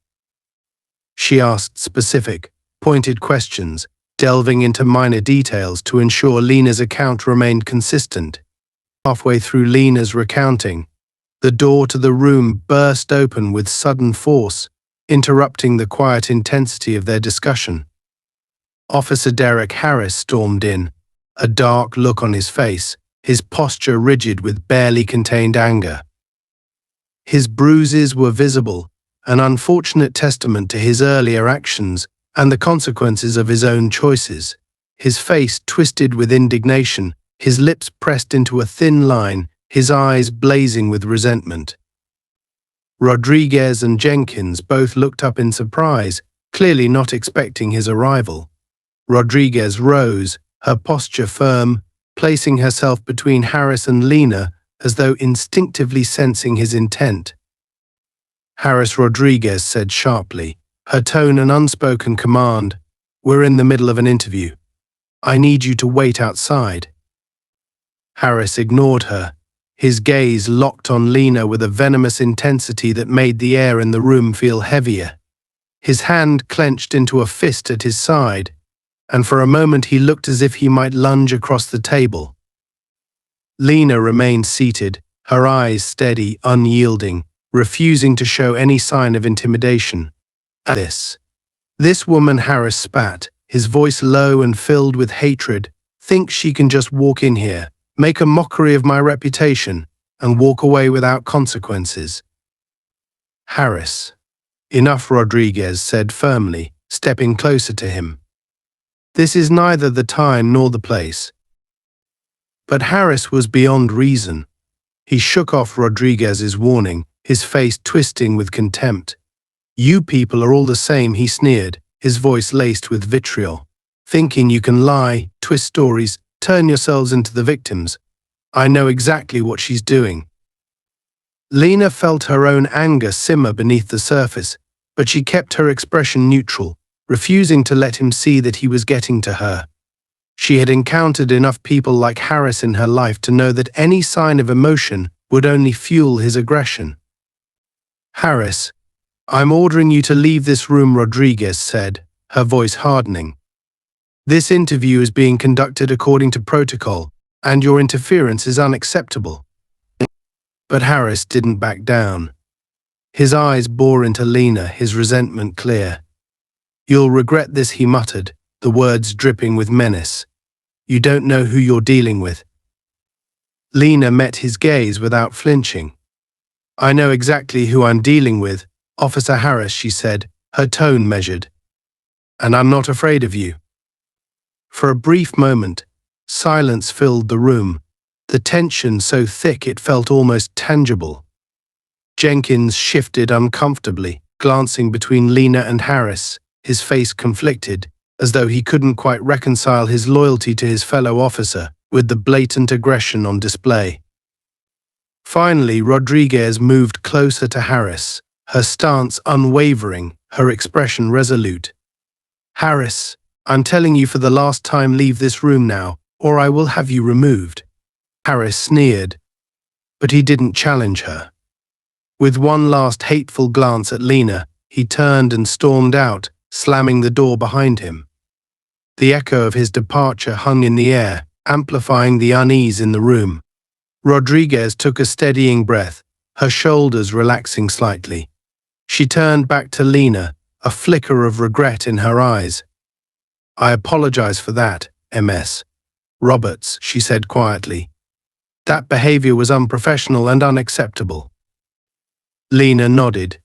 She asked specific, pointed questions, delving into minor details to ensure Lena's account remained consistent. Halfway through Lena's recounting, the door to the room burst open with sudden force, interrupting the quiet intensity of their discussion. Officer Derek Harris stormed in, a dark look on his face, his posture rigid with barely contained anger. His bruises were visible, an unfortunate testament to his earlier actions and the consequences of his own choices. His face twisted with indignation, his lips pressed into a thin line, his eyes blazing with resentment. Rodriguez and Jenkins both looked up in surprise, clearly not expecting his arrival. Rodriguez rose, her posture firm, placing herself between Harris and Lena as though instinctively sensing his intent. Harris Rodriguez said sharply, her tone an unspoken command, "We're in the middle of an interview. I need you to wait outside." Harris ignored her, his gaze locked on Lena with a venomous intensity that made the air in the room feel heavier. His hand clenched into a fist at his side, and for a moment he looked as if he might lunge across the table. Lena remained seated, her eyes steady, unyielding, refusing to show any sign of intimidation. At this woman, Harris spat, his voice low and filled with hatred, thinks she can just walk in here, make a mockery of my reputation, and walk away without consequences. Harris. Enough, Rodriguez said firmly, stepping closer to him. This is neither the time nor the place. But Harris was beyond reason. He shook off Rodriguez's warning, his face twisting with contempt. You people are all the same, he sneered, his voice laced with vitriol. Thinking you can lie, twist stories, turn yourselves into the victims. I know exactly what she's doing. Lena felt her own anger simmer beneath the surface, but she kept her expression neutral, refusing to let him see that he was getting to her. She had encountered enough people like Harris in her life to know that any sign of emotion would only fuel his aggression. Harris, I'm ordering you to leave this room, Rodriguez said, her voice hardening. This interview is being conducted according to protocol, and your interference is unacceptable. But Harris didn't back down. His eyes bore into Lena, his resentment clear. You'll regret this, he muttered, the words dripping with menace. You don't know who you're dealing with. Lena met his gaze without flinching. I know exactly who I'm dealing with, Officer Harris, she said, her tone measured. And I'm not afraid of you. For a brief moment, silence filled the room, the tension so thick it felt almost tangible. Jenkins shifted uncomfortably, glancing between Lena and Harris, his face conflicted, as though he couldn't quite reconcile his loyalty to his fellow officer with the blatant aggression on display. Finally, Rodriguez moved closer to Harris, her stance unwavering, her expression resolute. Harris, I'm telling you for the last time, leave this room now, or I will have you removed. Harris sneered, but he didn't challenge her. With one last hateful glance at Lena, he turned and stormed out, slamming the door behind him. The echo of his departure hung in the air, amplifying the unease in the room. Rodriguez took a steadying breath, her shoulders relaxing slightly. She turned back to Lena, a flicker of regret in her eyes. "I apologize for that, Ms. Roberts," she said quietly. "That behavior was unprofessional and unacceptable." Lena nodded,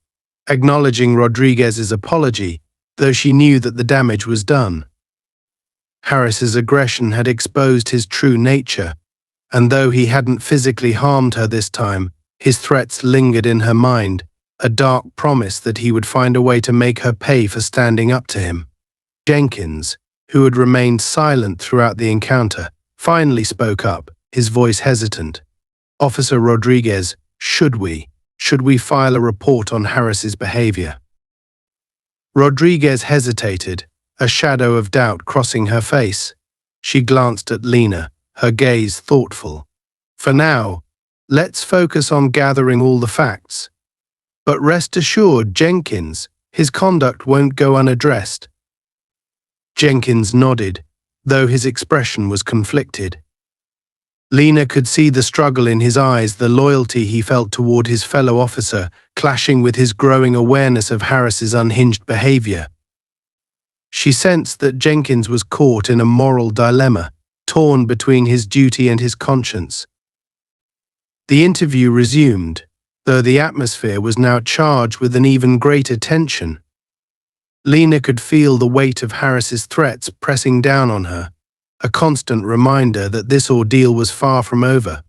acknowledging Rodriguez's apology, though she knew that the damage was done. Harris's aggression had exposed his true nature, and though he hadn't physically harmed her this time, his threats lingered in her mind, a dark promise that he would find a way to make her pay for standing up to him. Jenkins, who had remained silent throughout the encounter, finally spoke up, his voice hesitant. "Officer Rodriguez, should we file a report on Harris's behavior?" Rodriguez hesitated, a shadow of doubt crossing her face. She glanced at Lena, her gaze thoughtful. "For now, let's focus on gathering all the facts. But rest assured, Jenkins, his conduct won't go unaddressed." Jenkins nodded, though his expression was conflicted. Lena could see the struggle in his eyes, the loyalty he felt toward his fellow officer, clashing with his growing awareness of Harris's unhinged behavior. She sensed that Jenkins was caught in a moral dilemma, torn between his duty and his conscience. The interview resumed, though the atmosphere was now charged with an even greater tension. Lena could feel the weight of Harris's threats pressing down on her, a constant reminder that this ordeal was far from over.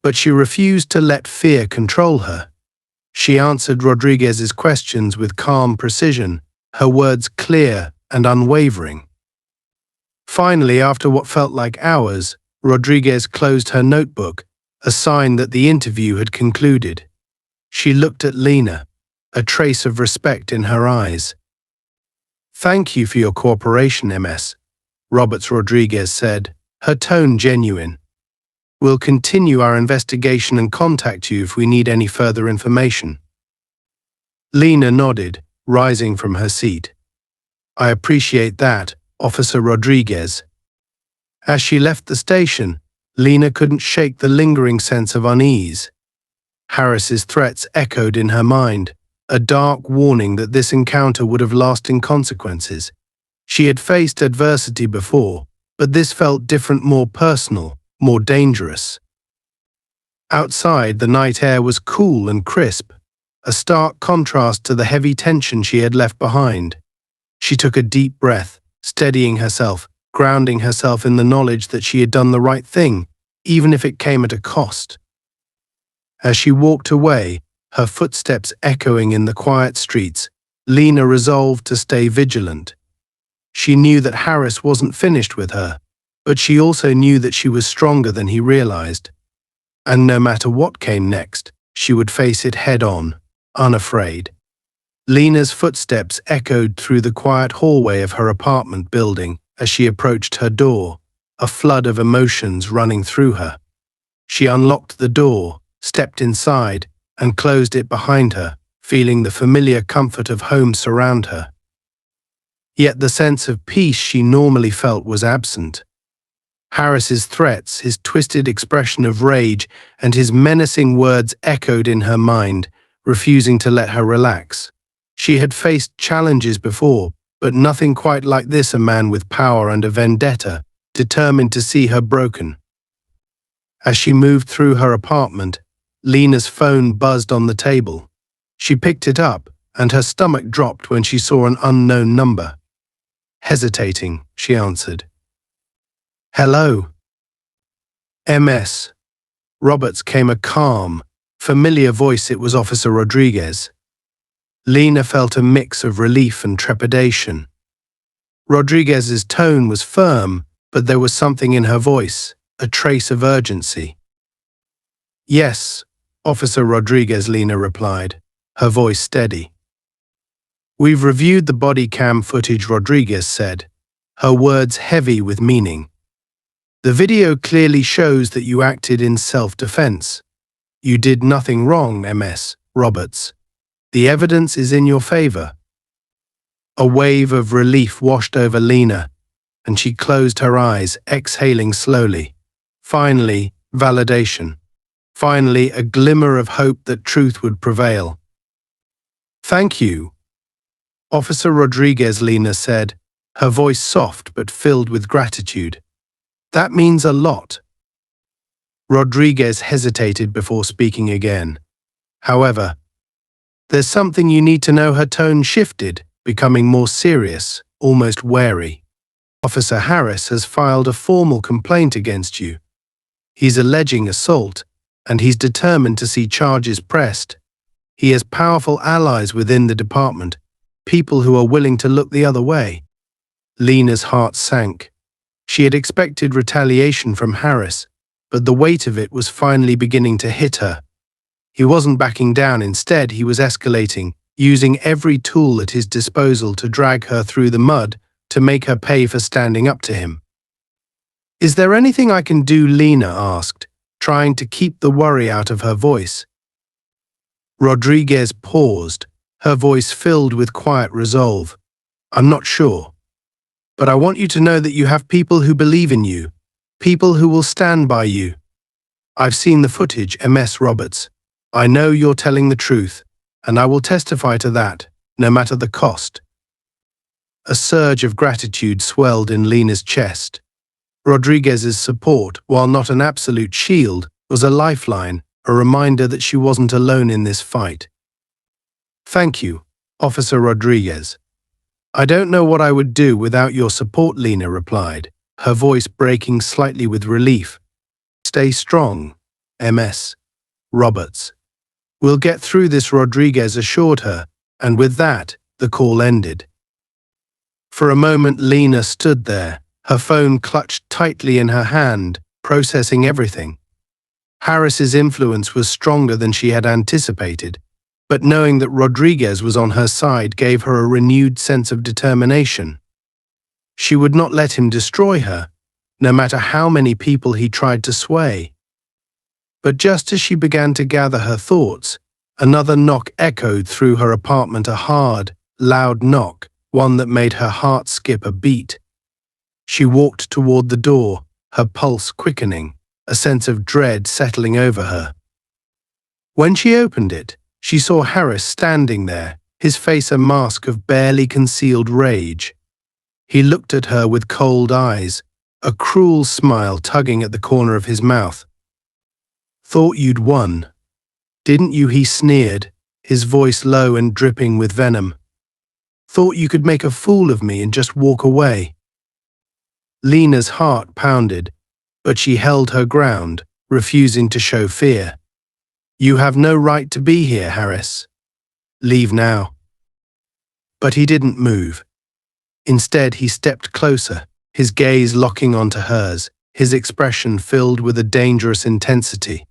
But she refused to let fear control her. She answered Rodriguez's questions with calm precision, her words clear and unwavering. Finally, after what felt like hours, Rodriguez closed her notebook, a sign that the interview had concluded. She looked at Lena, a trace of respect in her eyes. "Thank you for your cooperation, Ms. Roberts," Rodriguez said, her tone genuine. "We'll continue our investigation and contact you if we need any further information." Lena nodded, rising from her seat. "I appreciate that, Officer Rodriguez." As she left the station, Lena couldn't shake the lingering sense of unease. Harris's threats echoed in her mind, a dark warning that this encounter would have lasting consequences. She had faced adversity before, but this felt different, more personal, more dangerous. Outside, the night air was cool and crisp, a stark contrast to the heavy tension she had left behind. She took a deep breath, steadying herself, grounding herself in the knowledge that she had done the right thing, even if it came at a cost. As she walked away, her footsteps echoing in the quiet streets, Lena resolved to stay vigilant. She knew that Harris wasn't finished with her, but she also knew that she was stronger than he realized. And no matter what came next, she would face it head-on, unafraid. Lena's footsteps echoed through the quiet hallway of her apartment building as she approached her door, a flood of emotions running through her. She unlocked the door, stepped inside, and closed it behind her, feeling the familiar comfort of home surround her. Yet the sense of peace she normally felt was absent. Harris's threats, his twisted expression of rage, and his menacing words echoed in her mind, refusing to let her relax. She had faced challenges before, but nothing quite like this, a man with power and a vendetta, determined to see her broken. As she moved through her apartment, Lena's phone buzzed on the table. She picked it up, and her stomach dropped when she saw an unknown number. Hesitating, she answered. "Hello." "Ms. Roberts," came a calm, familiar voice. It was Officer Rodriguez. Lena felt a mix of relief and trepidation. Rodriguez's tone was firm, but there was something in her voice, a trace of urgency. "Yes, Officer Rodriguez," Lena replied, her voice steady. "We've reviewed the body cam footage," Rodriguez said, her words heavy with meaning. "The video clearly shows that you acted in self-defense. You did nothing wrong, Ms. Roberts. The evidence is in your favor." A wave of relief washed over Lena, and she closed her eyes, exhaling slowly. Finally, validation. Finally, a glimmer of hope that truth would prevail. "Thank you, Officer Rodriguez," Lena said, her voice soft but filled with gratitude. "That means a lot." Rodriguez hesitated before speaking again. "However, there's something you need to know." Her tone shifted, becoming more serious, almost wary. "Officer Harris has filed a formal complaint against you. He's alleging assault, and he's determined to see charges pressed. He has powerful allies within the department, people who are willing to look the other way." Lena's heart sank. She had expected retaliation from Harris, but the weight of it was finally beginning to hit her. He wasn't backing down. Instead, he was escalating, using every tool at his disposal to drag her through the mud, to make her pay for standing up to him. "Is there anything I can do?" Lena asked, trying to keep the worry out of her voice. Rodriguez paused, her voice filled with quiet resolve. "I'm not sure. But I want you to know that you have people who believe in you, people who will stand by you. I've seen the footage, Ms. Roberts. I know you're telling the truth, and I will testify to that, no matter the cost." A surge of gratitude swelled in Lena's chest. Rodriguez's support, while not an absolute shield, was a lifeline, a reminder that she wasn't alone in this fight. "Thank you, Officer Rodriguez. I don't know what I would do without your support," Lena replied, her voice breaking slightly with relief. "Stay strong, Ms. Roberts. We'll get through this," Rodriguez assured her, and with that, the call ended. For a moment, Lena stood there, her phone clutched tightly in her hand, processing everything. Harris's influence was stronger than she had anticipated, but knowing that Rodriguez was on her side gave her a renewed sense of determination. She would not let him destroy her, no matter how many people he tried to sway. But just as she began to gather her thoughts, another knock echoed through her apartment, a hard, loud knock, one that made her heart skip a beat. She walked toward the door, her pulse quickening, a sense of dread settling over her. When she opened it, she saw Harris standing there, his face a mask of barely concealed rage. He looked at her with cold eyes, a cruel smile tugging at the corner of his mouth. "Thought you'd won, didn't you?" he sneered, his voice low and dripping with venom. "Thought you could make a fool of me and just walk away." Lena's heart pounded, but she held her ground, refusing to show fear. "You have no right to be here, Harris. Leave now." But he didn't move. Instead, he stepped closer, his gaze locking onto hers, his expression filled with a dangerous intensity.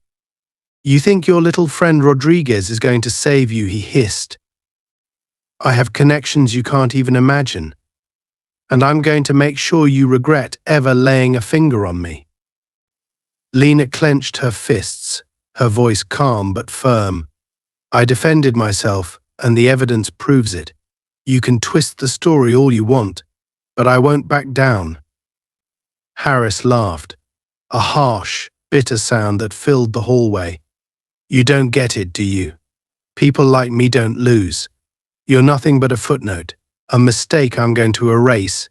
"You think your little friend Rodriguez is going to save you?" he hissed. "I have connections you can't even imagine, and I'm going to make sure you regret ever laying a finger on me." Lena clenched her fists, her voice calm but firm. "I defended myself, and the evidence proves it. You can twist the story all you want, but I won't back down." Harris laughed, a harsh, bitter sound that filled the hallway. "You don't get it, do you? People like me don't lose. You're nothing but a footnote, a mistake I'm going to erase."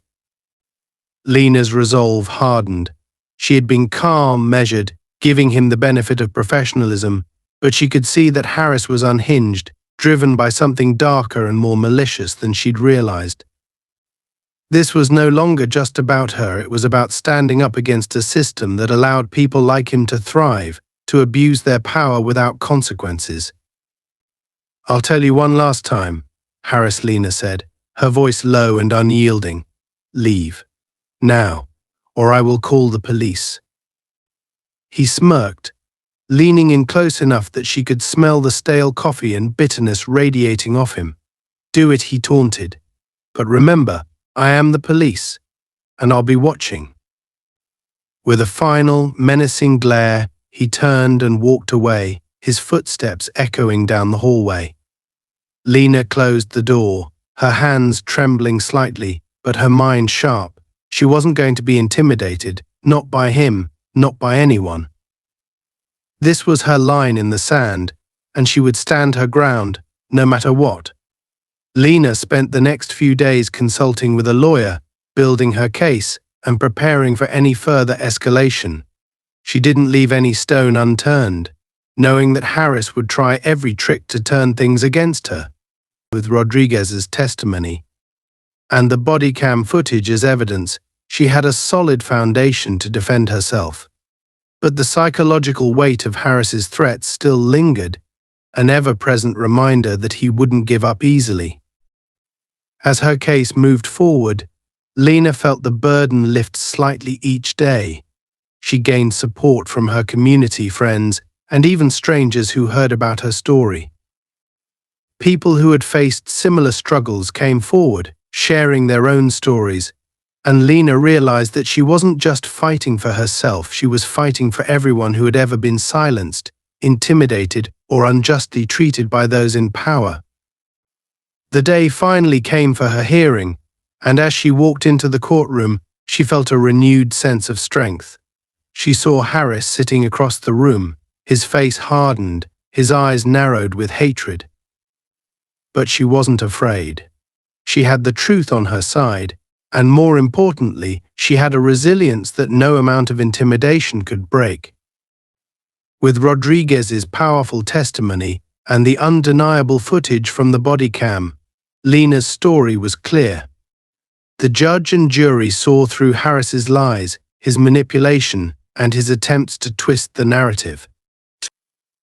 Lena's resolve hardened. She had been calm, measured, giving him the benefit of professionalism, but she could see that Harris was unhinged, driven by something darker and more malicious than she'd realized. This was no longer just about her, it was about standing up against a system that allowed people like him to thrive, to abuse their power without consequences. "I'll tell you one last time," Harris, Lena said, her voice low and unyielding. "Leave. Now, or I will call the police." He smirked, leaning in close enough that she could smell the stale coffee and bitterness radiating off him. "Do it," he taunted. "But remember, I am the police, and I'll be watching." With a final, menacing glare, he turned and walked away, his footsteps echoing down the hallway. Lena closed the door, her hands trembling slightly, but her mind sharp. She wasn't going to be intimidated, not by him, not by anyone. This was her line in the sand, and she would stand her ground, no matter what. Lena spent the next few days consulting with a lawyer, building her case, and preparing for any further escalation. She didn't leave any stone unturned, knowing that Harris would try every trick to turn things against her. With Rodriguez's testimony and the body cam footage as evidence, she had a solid foundation to defend herself. But the psychological weight of Harris's threats still lingered, an ever-present reminder that he wouldn't give up easily. As her case moved forward, Lena felt the burden lift slightly each day. She gained support from her community friends and even strangers who heard about her story. People who had faced similar struggles came forward, sharing their own stories, and Lena realized that she wasn't just fighting for herself, she was fighting for everyone who had ever been silenced, intimidated, or unjustly treated by those in power. The day finally came for her hearing, and as she walked into the courtroom, she felt a renewed sense of strength. She saw Harris sitting across the room, his face hardened, his eyes narrowed with hatred. But she wasn't afraid. She had the truth on her side, and more importantly, she had a resilience that no amount of intimidation could break. With Rodriguez's powerful testimony and the undeniable footage from the body cam, Lena's story was clear. The judge and jury saw through Harris's lies, his manipulation, and his attempts to twist the narrative.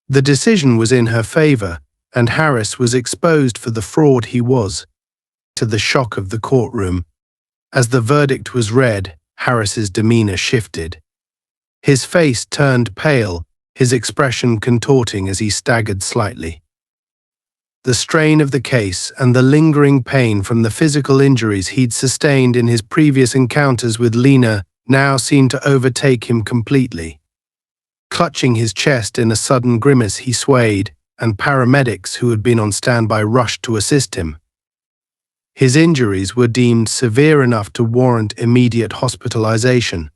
The decision was in her favor, and Harris was exposed for the fraud he was. To the shock of the courtroom, as the verdict was read, Harris's demeanor shifted. His face turned pale, his expression contorting as he staggered slightly. The strain of the case and the lingering pain from the physical injuries he'd sustained in his previous encounters with Lena now seemed to overtake him completely. Clutching his chest in a sudden grimace, he swayed, and paramedics who had been on standby rushed to assist him. His injuries were deemed severe enough to warrant immediate hospitalization.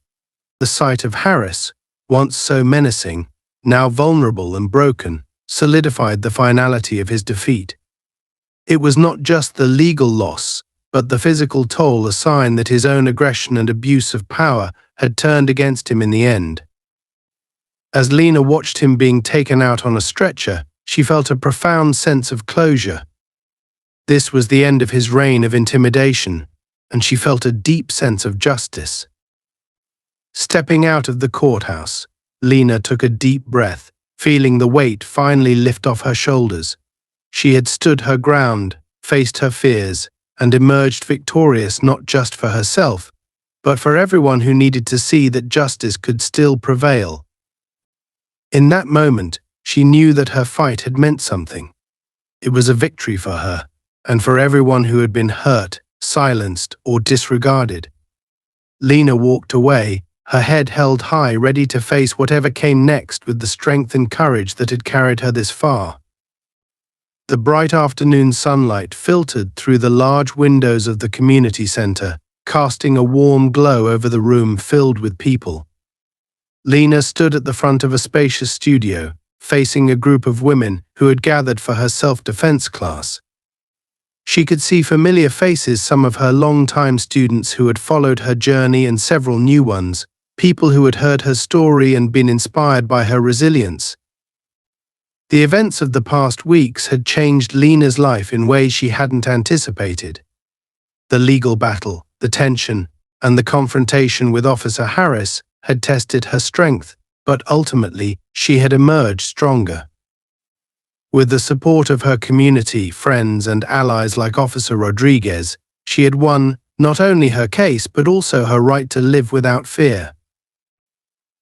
The sight of Harris, once so menacing, now vulnerable and broken, solidified the finality of his defeat. It was not just the legal loss, but the physical toll, a sign that his own aggression and abuse of power had turned against him in the end. As Lena watched him being taken out on a stretcher, she felt a profound sense of closure. This was the end of his reign of intimidation, and she felt a deep sense of justice. Stepping out of the courthouse, Lena took a deep breath, feeling the weight finally lift off her shoulders. She had stood her ground, faced her fears, and emerged victorious not just for herself, but for everyone who needed to see that justice could still prevail. In that moment, she knew that her fight had meant something. It was a victory for her, and for everyone who had been hurt, silenced, or disregarded. Lena walked away, her head held high, ready to face whatever came next with the strength and courage that had carried her this far. The bright afternoon sunlight filtered through the large windows of the community center, casting a warm glow over the room filled with people. Lena stood at the front of a spacious studio, facing a group of women who had gathered for her self-defense class. She could see familiar faces, some of her long-time students who had followed her journey and several new ones, people who had heard her story and been inspired by her resilience. The events of the past weeks had changed Lena's life in ways she hadn't anticipated. The legal battle, the tension, and the confrontation with Officer Harris had tested her strength, but ultimately she had emerged stronger. With the support of her community, friends, and allies like Officer Rodriguez, she had won not only her case but also her right to live without fear.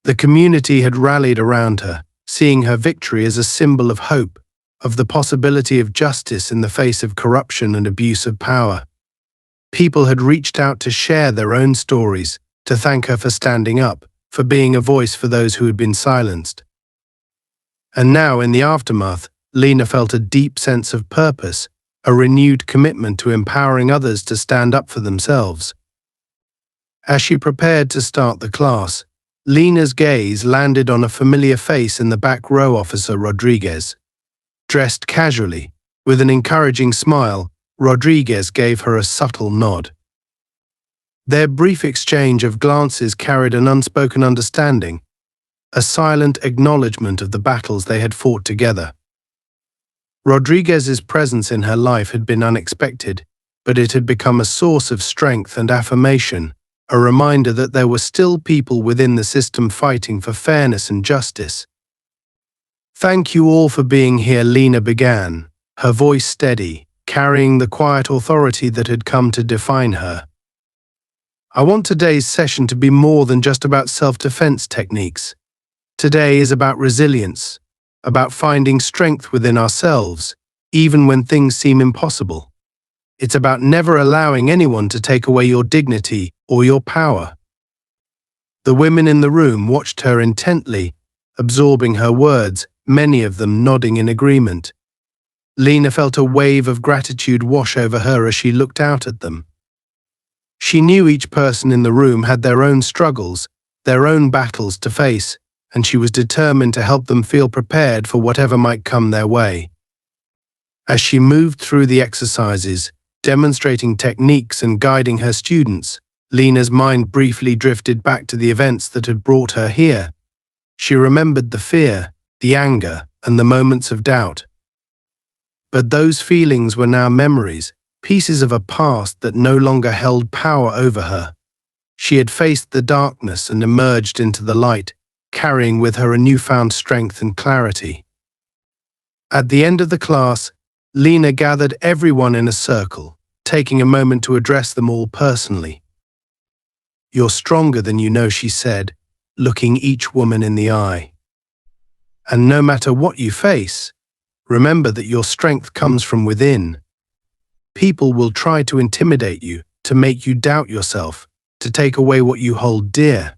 The community had rallied around her, seeing her victory as a symbol of hope, of the possibility of justice in the face of corruption and abuse of power. People had reached out to share their own stories, to thank her for standing up, for being a voice for those who had been silenced. And now, in the aftermath, Lena felt a deep sense of purpose, a renewed commitment to empowering others to stand up for themselves. As she prepared to start the class, Lena's gaze landed on a familiar face in the back row. Officer Rodriguez. Dressed casually, with an encouraging smile, Rodriguez gave her a subtle nod. Their brief exchange of glances carried an unspoken understanding, a silent acknowledgement of the battles they had fought together. Rodriguez's presence in her life had been unexpected, but it had become a source of strength and affirmation, a reminder that there were still people within the system fighting for fairness and justice. "Thank you all for being here," Lena began, her voice steady, carrying the quiet authority that had come to define her. "I want today's session to be more than just about self-defense techniques. Today is about resilience, about finding strength within ourselves, even when things seem impossible. It's about never allowing anyone to take away your dignity or your power." The women in the room watched her intently, absorbing her words, many of them nodding in agreement. Lena felt a wave of gratitude wash over her as she looked out at them. She knew each person in the room had their own struggles, their own battles to face, and she was determined to help them feel prepared for whatever might come their way. As she moved through the exercises, demonstrating techniques and guiding her students, Lena's mind briefly drifted back to the events that had brought her here. She remembered the fear, the anger, and the moments of doubt. But those feelings were now memories, pieces of a past that no longer held power over her. She had faced the darkness and emerged into the light, carrying with her a newfound strength and clarity. At the end of the class, Lena gathered everyone in a circle, taking a moment to address them all personally. "You're stronger than you know," she said, looking each woman in the eye. "And no matter what you face, remember that your strength comes from within. People will try to intimidate you, to make you doubt yourself, to take away what you hold dear.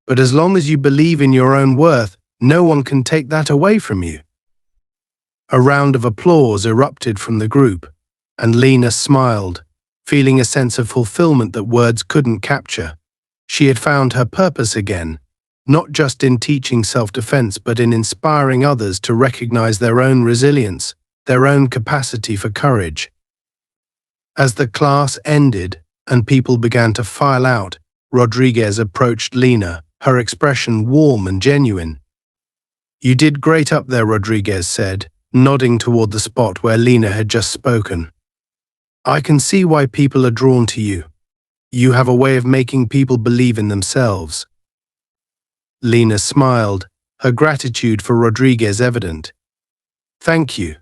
But as long as you believe in your own worth, no one can take that away from you." A round of applause erupted from the group, and Lena smiled, feeling a sense of fulfillment that words couldn't capture. She had found her purpose again, not just in teaching self-defense but in inspiring others to recognize their own resilience, their own capacity for courage. As the class ended and people began to file out, Rodriguez approached Lena, her expression warm and genuine. "You did great up there," Rodriguez said, nodding toward the spot where Lena had just spoken. "I can see why people are drawn to you. You have a way of making people believe in themselves." Lena smiled, her gratitude for Rodriguez evident. "Thank you,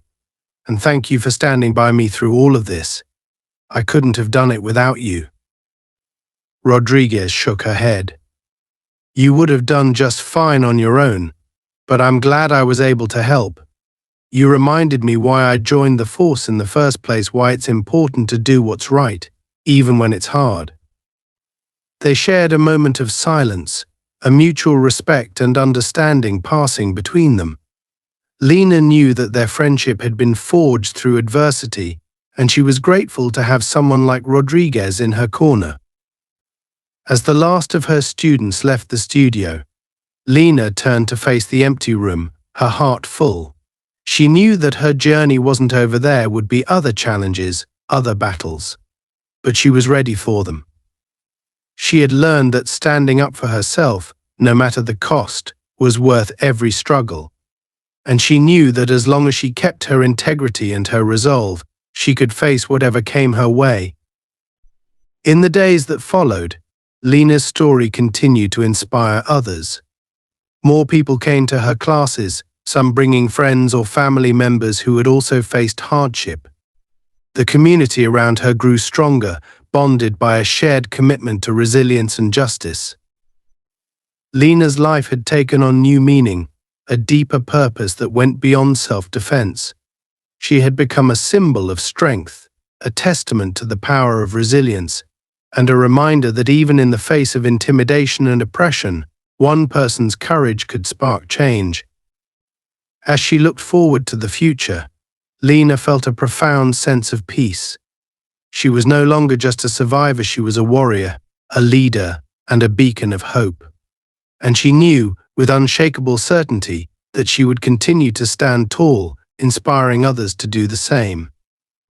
and thank you for standing by me through all of this. I couldn't have done it without you." Rodriguez shook her head. "You would have done just fine on your own, but I'm glad I was able to help. You reminded me why I joined the force in the first place, why it's important to do what's right, even when it's hard." They shared a moment of silence, a mutual respect and understanding passing between them. Lena knew that their friendship had been forged through adversity, and she was grateful to have someone like Rodriguez in her corner. As the last of her students left the studio, Lena turned to face the empty room, her heart full. She knew that her journey wasn't over. There would be other challenges, other battles. But she was ready for them. She had learned that standing up for herself, no matter the cost, was worth every struggle. And she knew that as long as she kept her integrity and her resolve, she could face whatever came her way. In the days that followed, Lena's story continued to inspire others. More people came to her classes, some bringing friends or family members who had also faced hardship. The community around her grew stronger, bonded by a shared commitment to resilience and justice. Lena's life had taken on new meaning, a deeper purpose that went beyond self-defense. She had become a symbol of strength, a testament to the power of resilience, and a reminder that even in the face of intimidation and oppression, one person's courage could spark change. As she looked forward to the future, Lena felt a profound sense of peace. She was no longer just a survivor, she was a warrior, a leader, and a beacon of hope. and she knew, with unshakable certainty, that she would continue to stand tall, inspiring others to do the same.